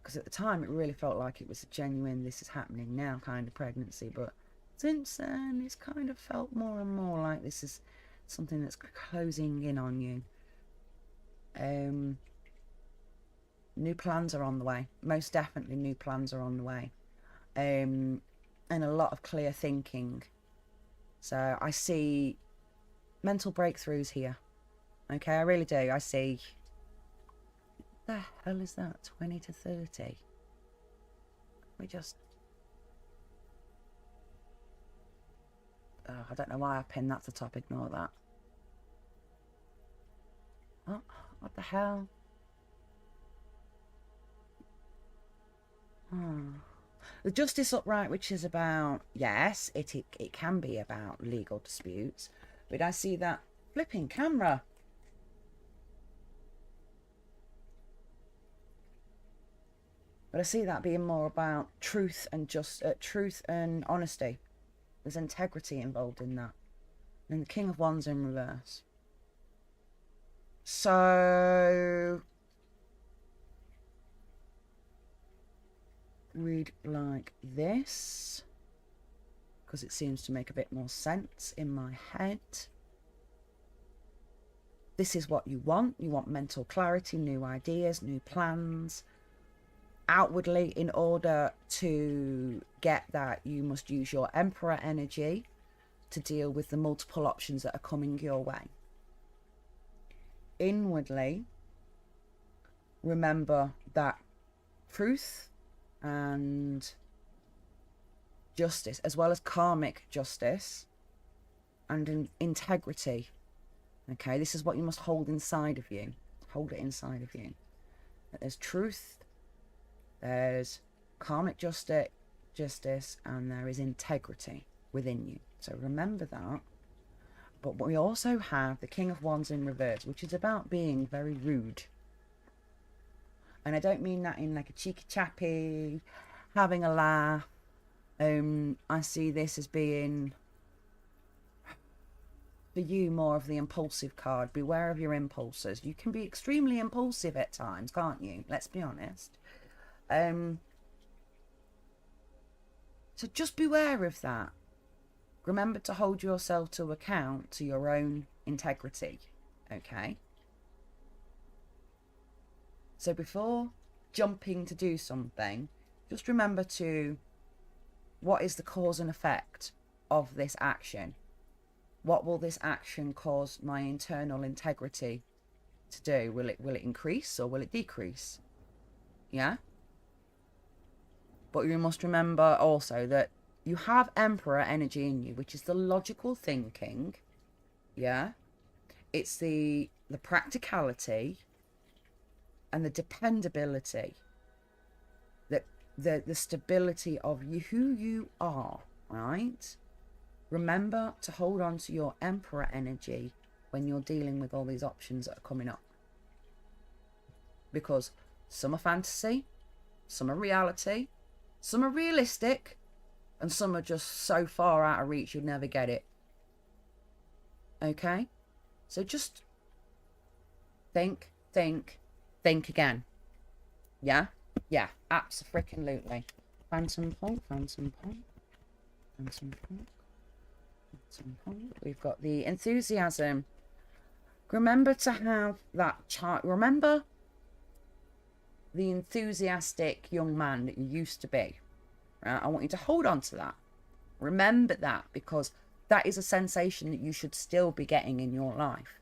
Because at the time it really felt like it was a genuine this is happening now kind of pregnancy, but since then it's kind of felt more and more like this is something that's closing in on you. New plans are on the way. Most definitely new plans are on the way. And a lot of clear thinking. So I see mental breakthroughs here. Okay, I really do. I see... What the hell is that? 20 to 30. We just... Oh, I don't know why I pinned that to the top. Ignore that. Oh, what the hell? Oh. The Justice upright, which is about, yes, it can be about legal disputes, but I see that flipping camera. But I see that being more about truth and truth and honesty. There's integrity involved in that. And the King of Wands in reverse. So read like this, because it seems to make a bit more sense in my head. This is what you want. You want mental clarity, new ideas, new plans. Outwardly, in order to get that, you must use your Emperor energy to deal with the multiple options that are coming your way. Inwardly, remember that truth and justice, as well as karmic justice and integrity. Okay, this is what you must hold inside of you. Hold it inside of you. That there's truth, there's karmic justice, and there is integrity within you. So remember that. But we also have the King of Wands in reverse, which is about being very rude. And I don't mean that in like a cheeky chappy, having a laugh. I see this as being, for you, more of the impulsive card. Beware of your impulses. You can be extremely impulsive at times, can't you? Let's be honest. So just beware of that. Remember to hold yourself to account to your own integrity. Okay? So before jumping to do something, just remember to, what is the cause and effect of this action? What will this action cause my internal integrity to do? Will it increase or will it decrease? Yeah? But you must remember also that you have Emperor energy in you, which is the logical thinking. Yeah? It's the practicality and the dependability, the stability of you, who you are, right? Remember to hold on to your Emperor energy when you're dealing with all these options that are coming up. Because some are fantasy, some are reality, some are realistic, and some are just so far out of reach you'll never get it. Okay? So just think again. Yeah? Yeah, abso-freaking-lutely. Phantom point, phantom point, phantom point, phantom point. We've got the enthusiasm. Remember to have that chart. Remember the enthusiastic young man that you used to be. Right? I want you to hold on to that. Remember that, because that is a sensation that you should still be getting in your life.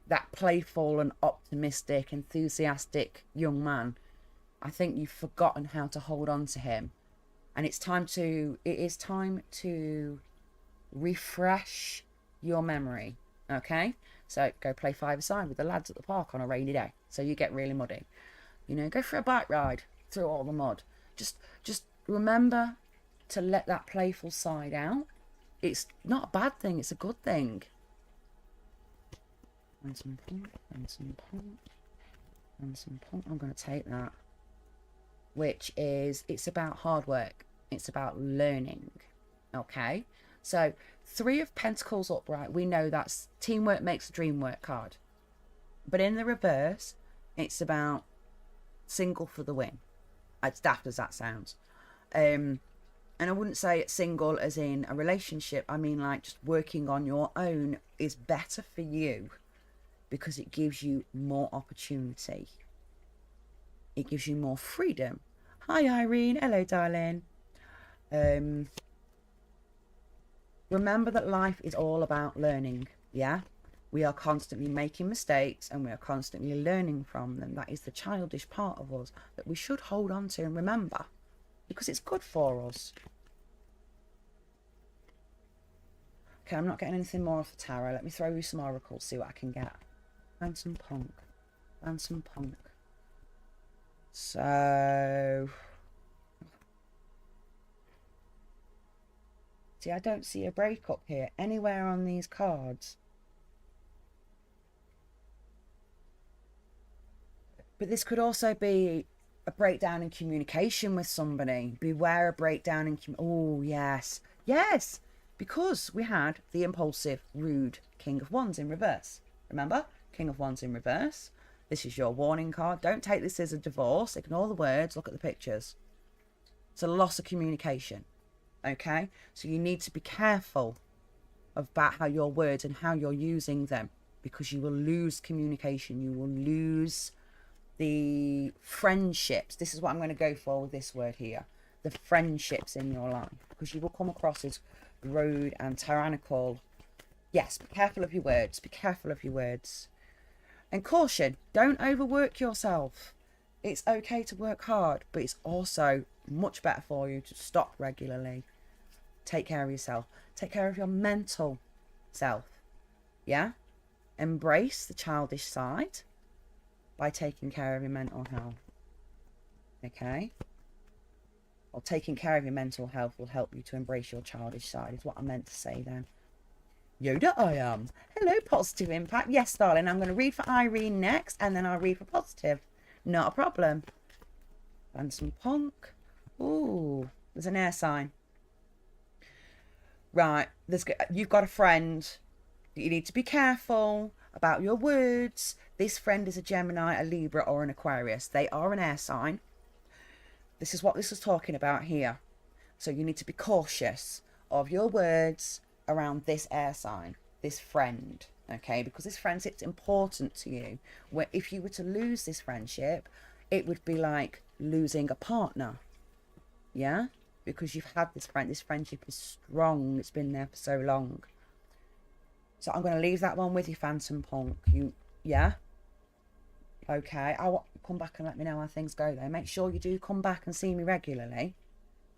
That playful and optimistic, enthusiastic young man. I think you've forgotten how to hold on to him. And it is time to refresh your memory. Okay? So go play five-a-side with the lads at the park on a rainy day. So you get really muddy. You know, go for a bike ride through all the mud. Just remember to let that playful side out. It's not a bad thing, it's a good thing. And some point, and some point, and some point. I'm going to take that. Which is, it's about hard work. It's about learning. Okay? So, 3 of Pentacles upright, we know that's teamwork makes the dream work card. But in the reverse, it's about single for the win. As daft as that sounds. And I wouldn't say it's single as in a relationship. I mean, like, just working on your own is better for you because it gives you more opportunity. It gives you more freedom. Hi, Irene. Hello, darling. Remember that life is all about learning, yeah? We are constantly making mistakes and we are constantly learning from them. That is the childish part of us that we should hold on to and remember because it's good for us. Okay, I'm not getting anything more off the tarot. Let me throw you some oracles, see what I can get. And some punk. And some punk. So... see, I don't see a breakup here anywhere on these cards. But this could also be a breakdown in communication with somebody. Beware a breakdown in... oh, yes. Yes! Because we had the impulsive, rude King of Wands in reverse. Remember? King of Wands in reverse. This is your warning card. Don't take this as a divorce. Ignore the words. Look at the pictures. It's a loss of communication. Okay? So you need to be careful about how your words and how you're using them, because you will lose communication. You will lose the friendships. This is what I'm going to go for with this word here. The friendships in your life. Because you will come across as rude and tyrannical. Yes, be careful of your words. Be careful of your words. And caution, don't overwork yourself. It's okay to work hard, but it's also much better for you to stop regularly. Take care of yourself. Take care of your mental self. Yeah? Embrace the childish side by taking care of your mental health. Okay? Or taking care of your mental health will help you to embrace your childish side, is what I meant to say then. Yoda I am. Hello, Positive Impact. Yes, darling, I'm going to read for Irene next, and then I'll read for Positive. Not a problem. And some punk. Ooh, there's an air sign. Right, you've got a friend. You need to be careful about your words. This friend is a Gemini, a Libra, or an Aquarius. They are an air sign. This is what this is talking about here. So you need to be cautious of your words around this air sign, this friend, okay? Because this friendship's important to you. Where if you were to lose this friendship, it would be like losing a partner, yeah? Because you've had this friend. This friendship is strong. It's been there for so long. So I'm going to leave that one with you, Phantom Punk. Yeah? Okay. I'll come back and let me know how things go, though. Make sure you do come back and see me regularly.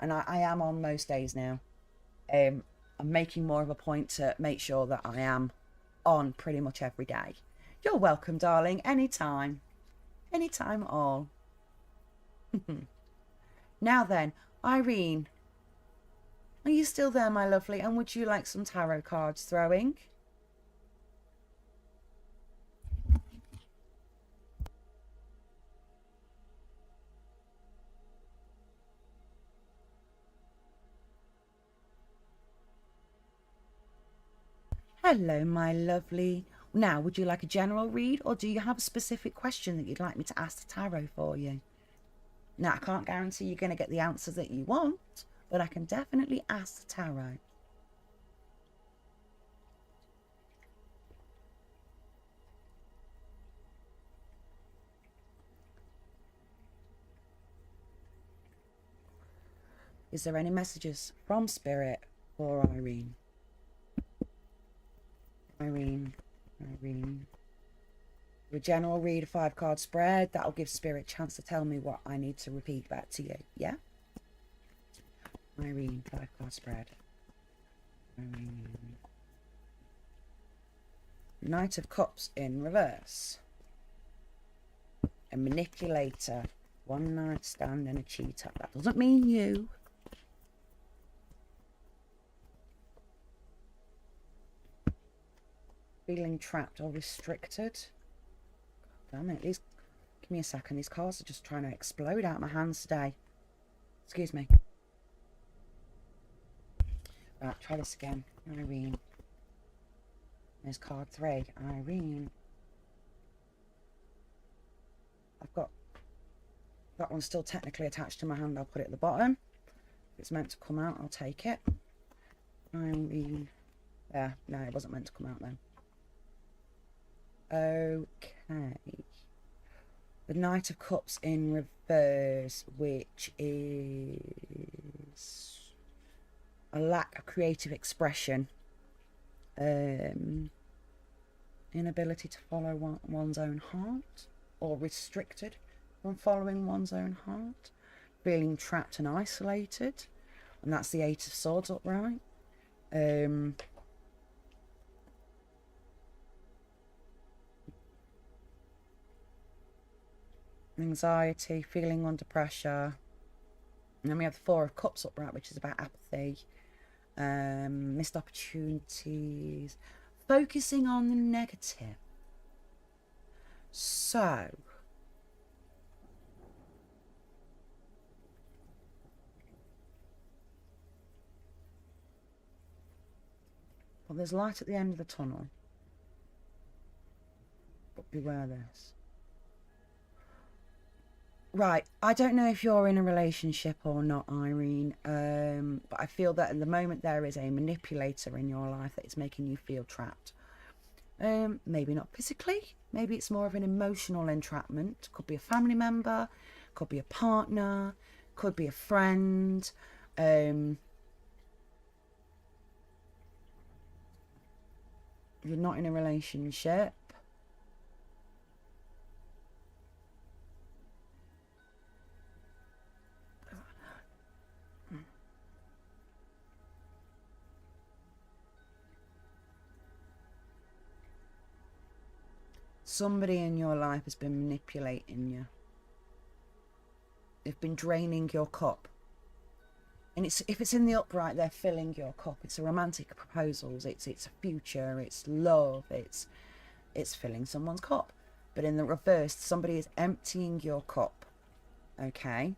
And I am on most days now. I'm making more of a point to make sure that I am on pretty much every day. You're welcome, darling. Anytime. Anytime at all. Now then, Irene. Are you still there, my lovely? And would you like some tarot cards throwing? Hello, my lovely. Now, would you like a general read, or do you have a specific question that you'd like me to ask the tarot for you? Now, I can't guarantee you're going to get the answer that you want, but I can definitely ask the tarot. Is there any messages from Spirit for Irene? Irene. A general read, a 5-card spread. That'll give Spirit a chance to tell me what I need to repeat back to you. Yeah? Irene, 5-card spread. Irene. Knight of Cups in reverse. A manipulator. One night stand and a cheater. That doesn't mean you. Feeling trapped or restricted. Damn it, give me a second. These cards are just trying to explode out of my hands today. Excuse me. Right, try this again. Irene. There's card 3. Irene. I've got that one still technically attached to my hand. I'll put it at the bottom. If it's meant to come out, I'll take it. Yeah, no, it wasn't meant to come out then. Okay. The Knight of Cups in reverse, which is a lack of creative expression, inability to follow one's own heart, or restricted from following one's own heart, feeling trapped and isolated, and that's the Eight of Swords upright. Anxiety, feeling under pressure. And then we have the Four of Cups upright, which is about apathy, missed opportunities, focusing on the negative. So, well, there's light at the end of the tunnel, but beware this. Right, I don't know if you're in a relationship or not, Irene, but I feel that at the moment there is a manipulator in your life that is making you feel trapped. Maybe not physically, maybe it's more of an emotional entrapment. Could be a family member, could be a partner, could be a friend. You're not in a relationship. Somebody in your life has been manipulating you. They've been draining your cup. And if it's in the upright, they're filling your cup. It's a romantic proposals. It's a future. It's love. It's filling someone's cup. But in the reverse, somebody is emptying your cup. Okay?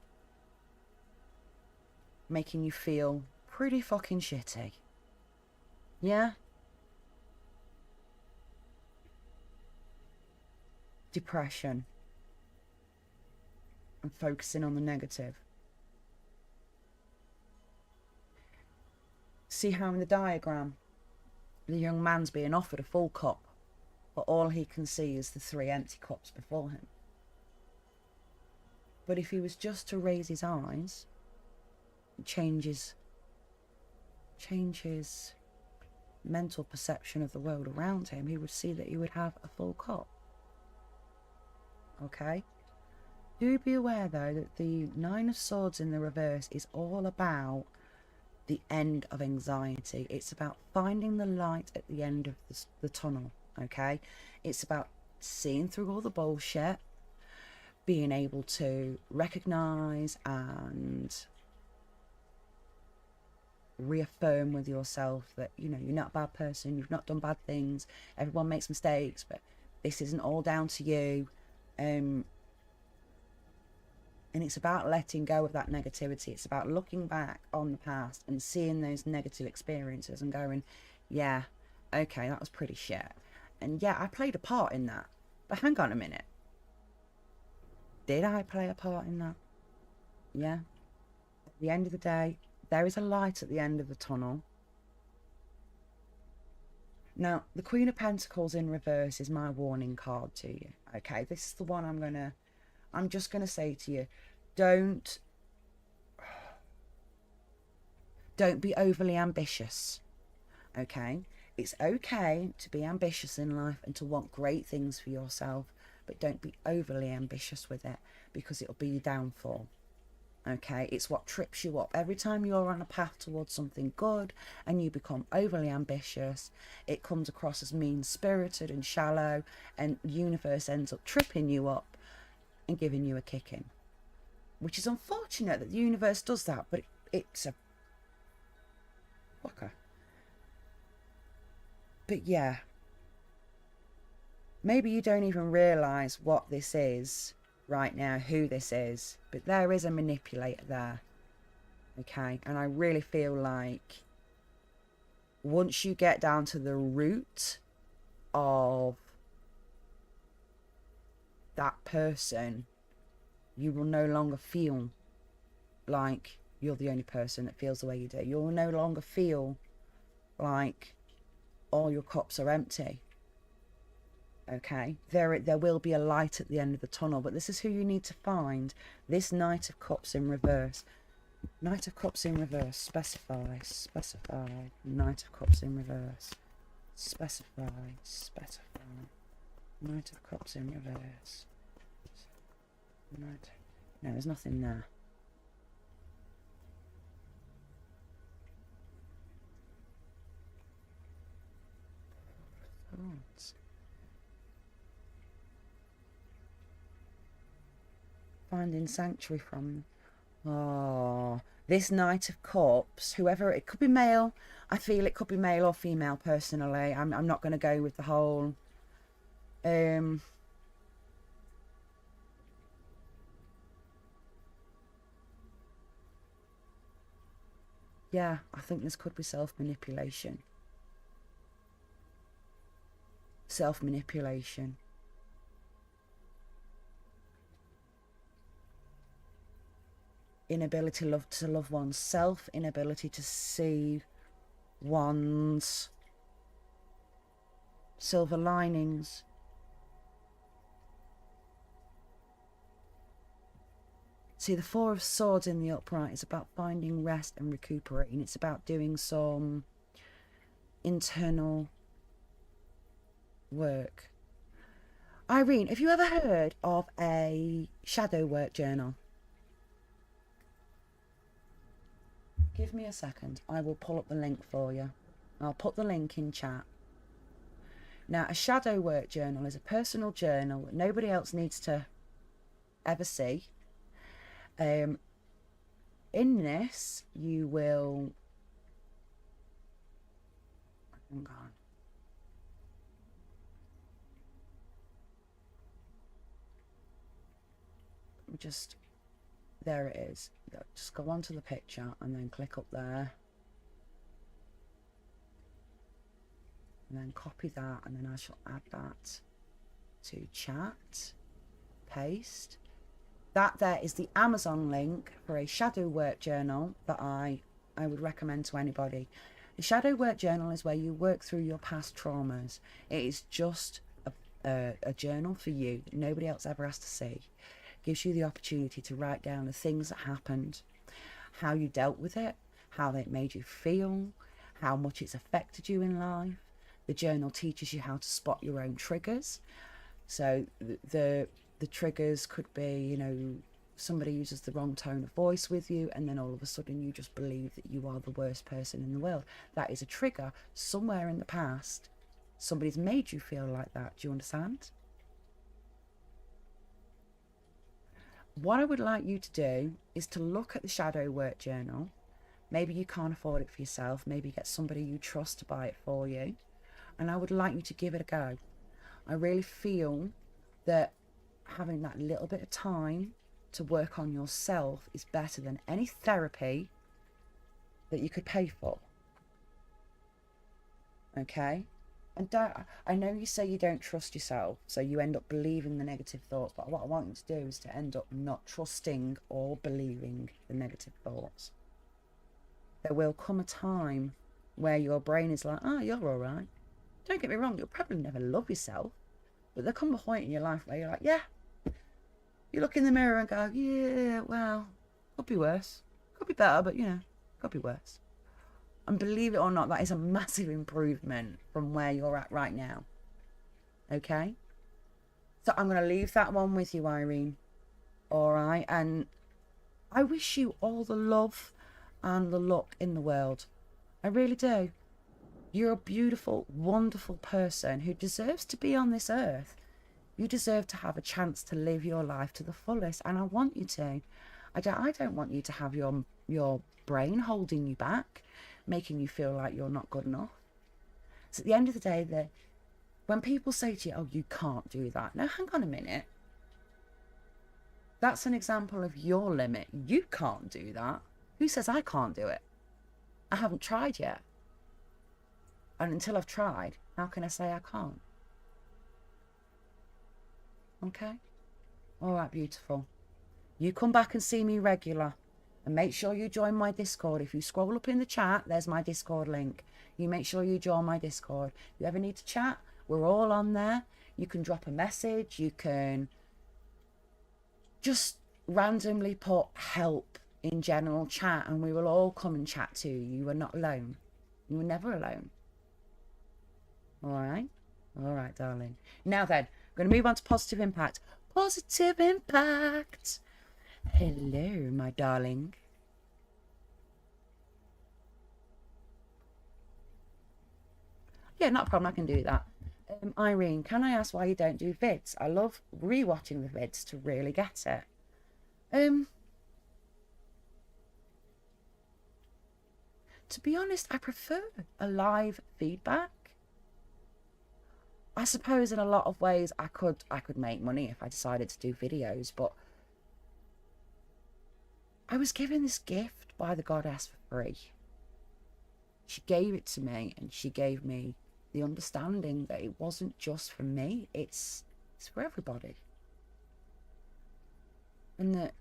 Making you feel pretty fucking shitty. Yeah? Depression. And focusing on the negative. See how in the diagram, the young man's being offered a full cup, but all he can see is the 3 empty cups before him. But if he was just to raise his eyes, change his mental perception of the world around him, he would see that he would have a full cup. Okay? Do be aware though that the 9 of Swords in the reverse is all about the end of anxiety. It's about finding the light at the end of the tunnel. Okay? It's about seeing through all the bullshit, being able to recognize and reaffirm with yourself that, you know, you're not a bad person, you've not done bad things, everyone makes mistakes, but this isn't all down to you. And it's about letting go of that negativity. It's about looking back on the past and seeing those negative experiences and going, yeah, okay, that was pretty shit. And yeah, I played a part in that. But hang on a minute. Did I play a part in that? Yeah. At the end of the day, there is a light at the end of the tunnel. Now, the Queen of Pentacles in reverse is my warning card to you. Okay, this is the one I'm just going to say to you, don't be overly ambitious. Okay? It's okay to be ambitious in life and to want great things for yourself, but don't be overly ambitious with it, because it'll be your downfall. Okay, it's what trips you up. Every time you're on a path towards something good and you become overly ambitious, it comes across as mean-spirited and shallow, and the universe ends up tripping you up and giving you a kicking. Which is unfortunate that the universe does that, but it's a fucker. But yeah, maybe you don't even realise what this is right now, who this is, but there is a manipulator there. Okay, and I really feel like once you get down to the root of that person, you will no longer feel like you're the only person that feels the way you do. You'll no longer feel like all your cups are empty. Okay, there will be a light at the end of the tunnel, but this is who you need to find. This Knight of Cups in reverse. Knight of Cups in reverse. Specify. Knight of Cups in reverse. Specify. Knight of Cups in reverse. Knight. No, there's nothing there. Thoughts. Finding sanctuary from. Oh, this Knight of Cups, whoever, it could be male. I feel it could be male or female personally. I'm not going to go with the whole yeah, I think this could be self-manipulation. Self-manipulation. Inability to love oneself, inability to see one's silver linings. See, the Four of Swords in the upright is about finding rest and recuperating. It's about doing some internal work. Irene, have you ever heard of a shadow work journal? Give me a second. I will pull up the link for you. I'll put the link in chat. Now, a shadow work journal is a personal journal that nobody else needs to ever see. In this, you will... Hang on. Just... There it is. Just go onto the picture and then click up there. And then copy that, and then I shall add that to chat. Paste. That there is the Amazon link for a shadow work journal that I would recommend to anybody. The shadow work journal is where you work through your past traumas. It is just a journal for you that nobody else ever has to see. Gives you the opportunity to write down the things that happened, how you dealt with it, how it made you feel, how much it's affected you in life. The journal teaches you how to spot your own triggers. So the triggers could be, you know, somebody uses the wrong tone of voice with you, and then all of a sudden you just believe that you are the worst person in the world. That is a trigger. Somewhere in the past, somebody's made you feel like that. Do you understand? What I would like you to do is to look at the shadow work journal. Maybe you can't afford it for yourself. Maybe get somebody you trust to buy it for you. And I would like you to give it a go. I really feel that having that little bit of time to work on yourself is better than any therapy that you could pay for. Okay? And I know you say you don't trust yourself, so you end up believing the negative thoughts, but what I want you to do is to end up not trusting or believing the negative thoughts. There will come a time where your brain is like, oh, you're all right. Don't get me wrong, you'll probably never love yourself, but there'll come a point in your life where you're like, yeah. You look in the mirror and go, yeah, well, could be worse. Could be better, but, you know, could be worse. And believe it or not, that is a massive improvement from where you're at right now. Okay? So I'm going to leave that one with you, Irene. All right? And I wish you all the love and the luck in the world. I really do. You're a beautiful, wonderful person who deserves to be on this earth. You deserve to have a chance to live your life to the fullest, and I want you to. I don't want you to have your brain holding you back, making you feel like you're not good enough. So at the end of the day, when people say to you, oh, you can't do that. No, hang on a minute. That's an example of your limit. You can't do that. Who says I can't do it? I haven't tried yet. And until I've tried, how can I say I can't? Okay? All right, beautiful. You come back and see me regular. And make sure you join my Discord. If you scroll up in the chat, there's my Discord link. You make sure you join my Discord. If you ever need to chat, we're all on there. You can drop a message. You can just randomly put help in general chat and we will all come and chat to you. You are not alone. You were never alone. All right? All right, darling. Now then, I'm going to move on to positive impact. Positive impact. Hello, my darling. Yeah, not a problem. I can do that. Irene, can I ask why you don't do vids? I love rewatching the vids to really get it. To be honest, I prefer a live feedback. I suppose in a lot of ways I could make money if I decided to do videos, but I was given this gift by the goddess for free. She gave it to me, and she gave me the understanding that it wasn't just for me, it's for everybody. And that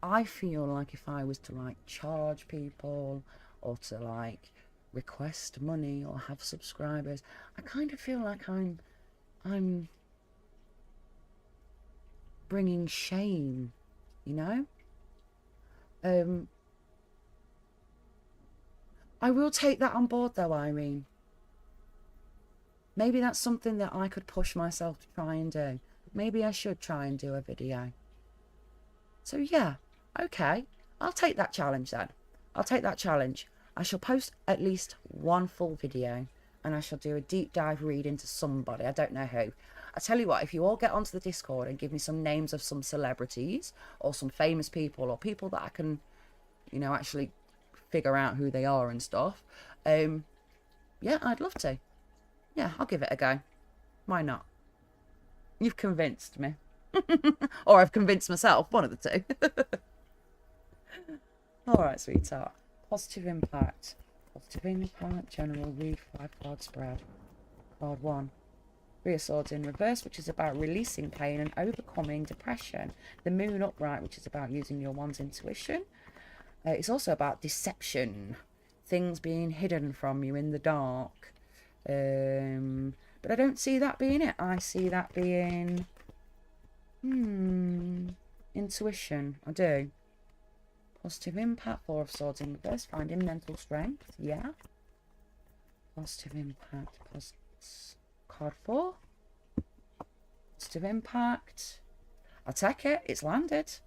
I feel like if I was to like charge people or to like request money or have subscribers, I kind of feel like I'm bringing shame, you know? I will take that on board though, Irene. Maybe that's something that I could push myself to try and do. Maybe I should try and do a video. So yeah, okay. I'll take that challenge then. I'll take that challenge. I shall post at least one full video and I shall do a deep dive read into somebody. I don't know who. I tell you what, if you all get onto the Discord and give me some names of some celebrities or some famous people or people that I can, you know, actually figure out who they are and stuff, yeah, I'd love to. Yeah, I'll give it a go. Why not? You've convinced me. Or I've convinced myself, one of the two. All right, sweetheart. Positive impact. Positive impact, general read, 5-card spread. Card 1. 3 of Swords in reverse, which is about releasing pain and overcoming depression. The Moon upright, which is about using your one's intuition. It's also about deception. Things being hidden from you in the dark. But I don't see that being it. I see that being... intuition. I do. Positive impact, 4 of Swords in reverse. Finding mental strength. Yeah. Positive impact. Card 4. Positive impact. I'll take it. It's landed.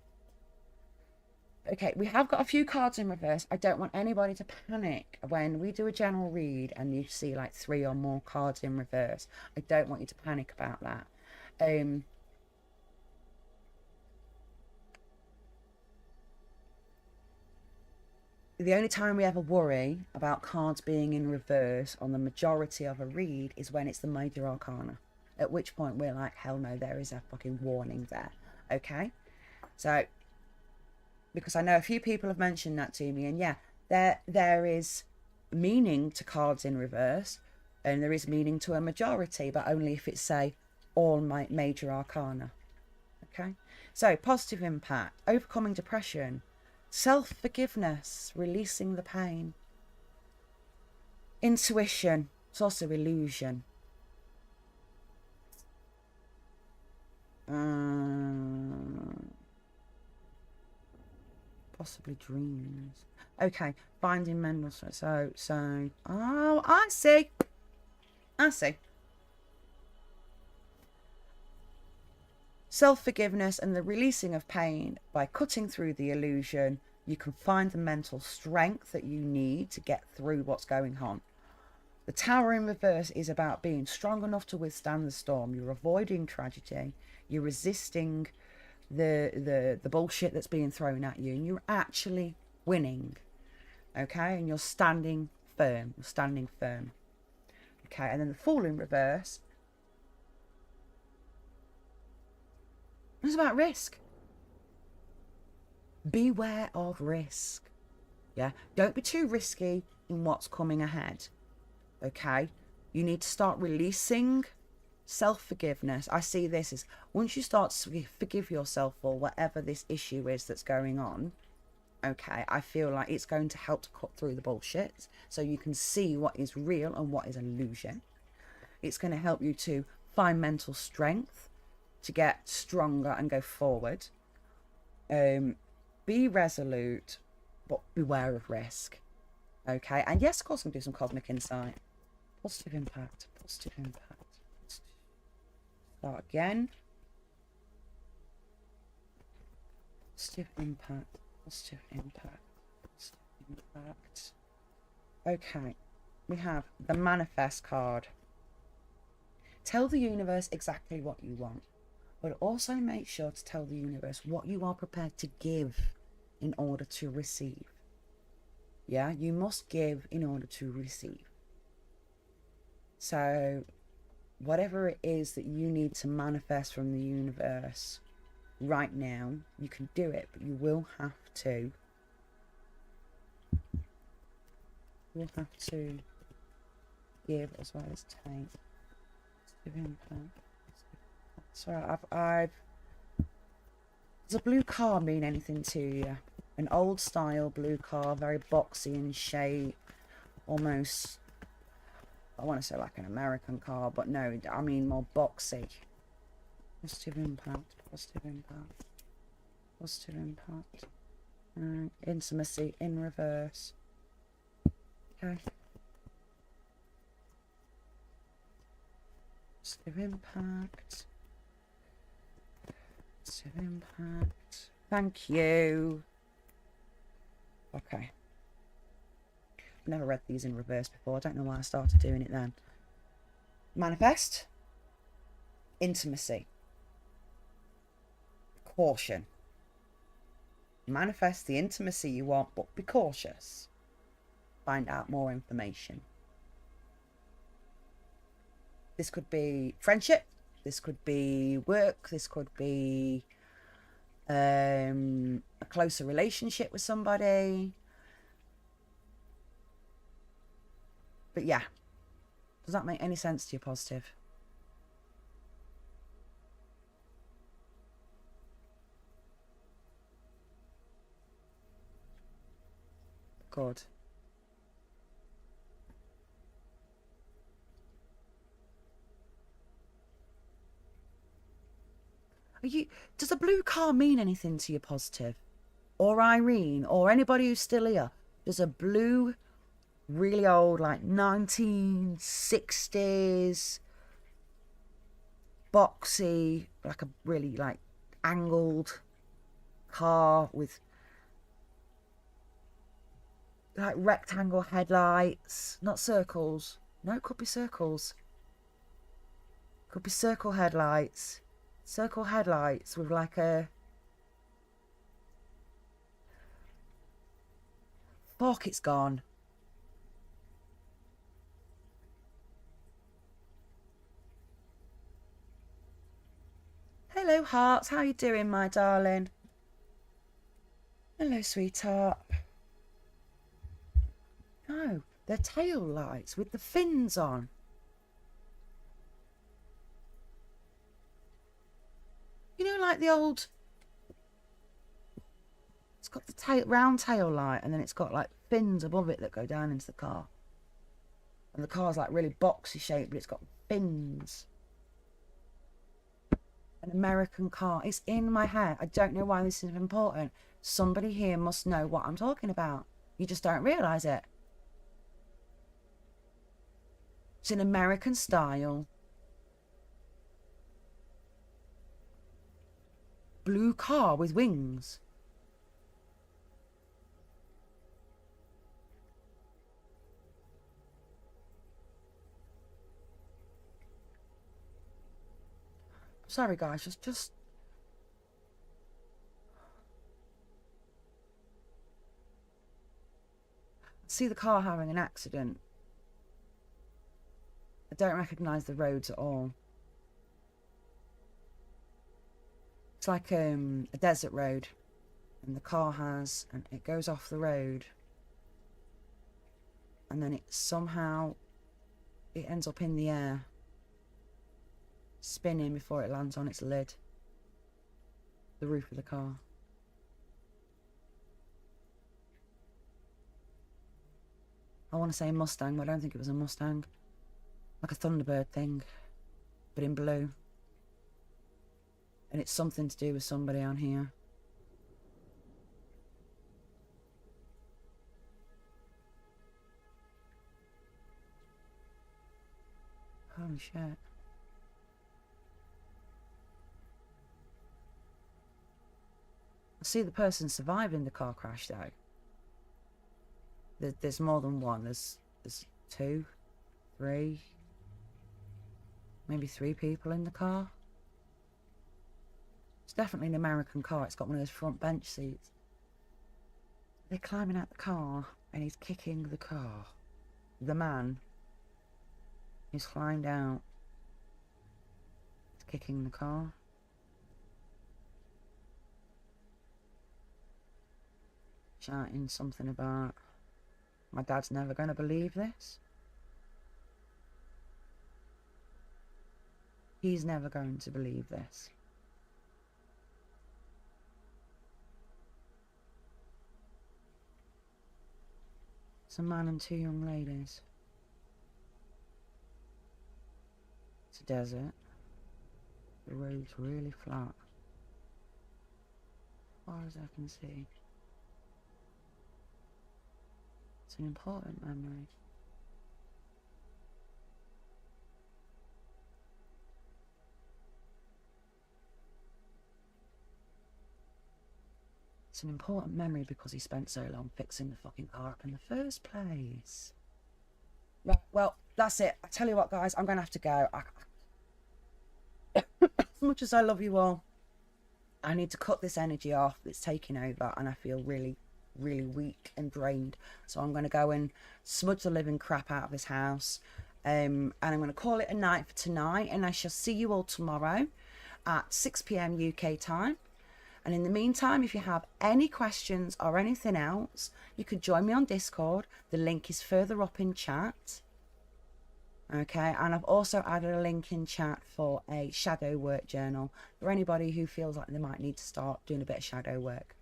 Okay, we have got a few cards in reverse. I don't want anybody to panic when we do a general read and you see like 3 or more cards in reverse. I don't want you to panic about that. The only time we ever worry about cards being in reverse on the majority of a read is when it's the major arcana. At which point we're like, hell no, there is a fucking warning there. Okay? So, because I know a few people have mentioned that to me, and yeah, there is meaning to cards in reverse, and there is meaning to a majority, but only if it's, say, all my major arcana. Okay? So, positive impact, overcoming depression, self-forgiveness, releasing the pain. Intuition, it's also illusion. Possibly dreams. Okay, finding mental. So, oh, I see. Self-forgiveness and the releasing of pain. By cutting through the illusion, you can find the mental strength that you need to get through what's going on. The Tower in reverse is about being strong enough to withstand the storm. You're avoiding tragedy. You're resisting the bullshit that's being thrown at you, and you're actually winning. Okay, and you're standing firm. Okay, and then the Fool in reverse. It's about risk. Beware of risk. Yeah, don't be too risky in what's coming ahead. Okay, you need to start releasing self-forgiveness, I see this as once you start to forgive yourself for whatever this issue is that's going on, okay, I feel like it's going to help to cut through the bullshit so you can see what is real and what is illusion. It's going to help you to find mental strength to get stronger and go forward. Be resolute, but beware of risk. Okay, and yes, of course, I'm going to do some cosmic insight. Positive impact, positive impact. Start again. Positive impact, positive impact, positive impact. Okay, we have the manifest card. Tell the universe exactly what you want, but also make sure to tell the universe what you are prepared to give in order to receive. Yeah, you must give in order to receive. So whatever it is that you need to manifest from the universe right now, you can do it, but you will have to give as well as take. So I've does a blue car mean anything to you? An old style blue car, very boxy in shape, almost, I want to say like an American car, but no, I mean more boxy. Positive impact, positive impact, positive impact. Intimacy in reverse. Okay. Positive impact. Positive impact. Thank you. Okay. I've never read these in reverse before. I don't know why I started doing it then. Manifest. Intimacy. Caution. Manifest the intimacy you want, but be cautious. Find out more information. This could be friendship. This could be work. This could be a closer relationship with somebody. But yeah, does that make any sense to you, positive? Good. Does a blue car mean anything to you, positive? Or Irene, or anybody who's still here? Does a blue, really old, like 1960s, boxy, like a really like angled car with like rectangle headlights, not circles. No, it could be circles. Could be circle headlights. Circle headlights with like a... Fuck, it's gone. Hello, hearts. How you doing, my darling? Hello, sweetheart. No, they're tail lights with the fins on. You know, like the old... It's got the tail, round tail light, and then it's got like fins above it that go down into the car. And the car's like really boxy shaped, but it's got fins. An American car. It's in my head. I don't know why this is important. Somebody here must know what I'm talking about. You just don't realise it. It's an American style. Blue car with wings. Sorry guys, just see the car having an accident. I don't recognise the roads at all. It's like a desert road, and the car has, and it goes off the road, and then it somehow, it ends up in the air. spinning before it lands on its lid. The roof of the car. I want to say Mustang, but I don't think it was a Mustang. Like a Thunderbird thing, but in blue. And it's something to do with somebody on here. Holy shit. I see the person surviving the car crash though. There's more than one. There's 2, 3, maybe 3 people in the car. It's definitely an American car. It's got one of those front bench seats. They're climbing out the car and he's kicking the car. The man is climbed out. He's kicking the car. Shouting something about, my dad's never going to believe this. He's never going to believe this. It's a man and 2 young ladies. It's a desert. The road's really flat. As far as I can see. It's an important memory. It's an important memory because he spent so long fixing the fucking car up in the first place. Right, well, that's it. I tell you what, guys, I'm going to have to go. As much as I love you all, I need to cut this energy off that's taking over, and I feel really, really weak and drained. So I'm going to go and smudge the living crap out of this house. And I'm going to call it a night for tonight, and I shall see you all tomorrow at 6 PM UK time. And in the meantime, if you have any questions or anything else, you could join me on Discord. The link is further up in chat. Okay, and I've also added a link in chat for a shadow work journal for anybody who feels like they might need to start doing a bit of shadow work.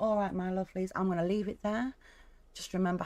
All right, my lovelies, I'm going to leave it there. Just remember,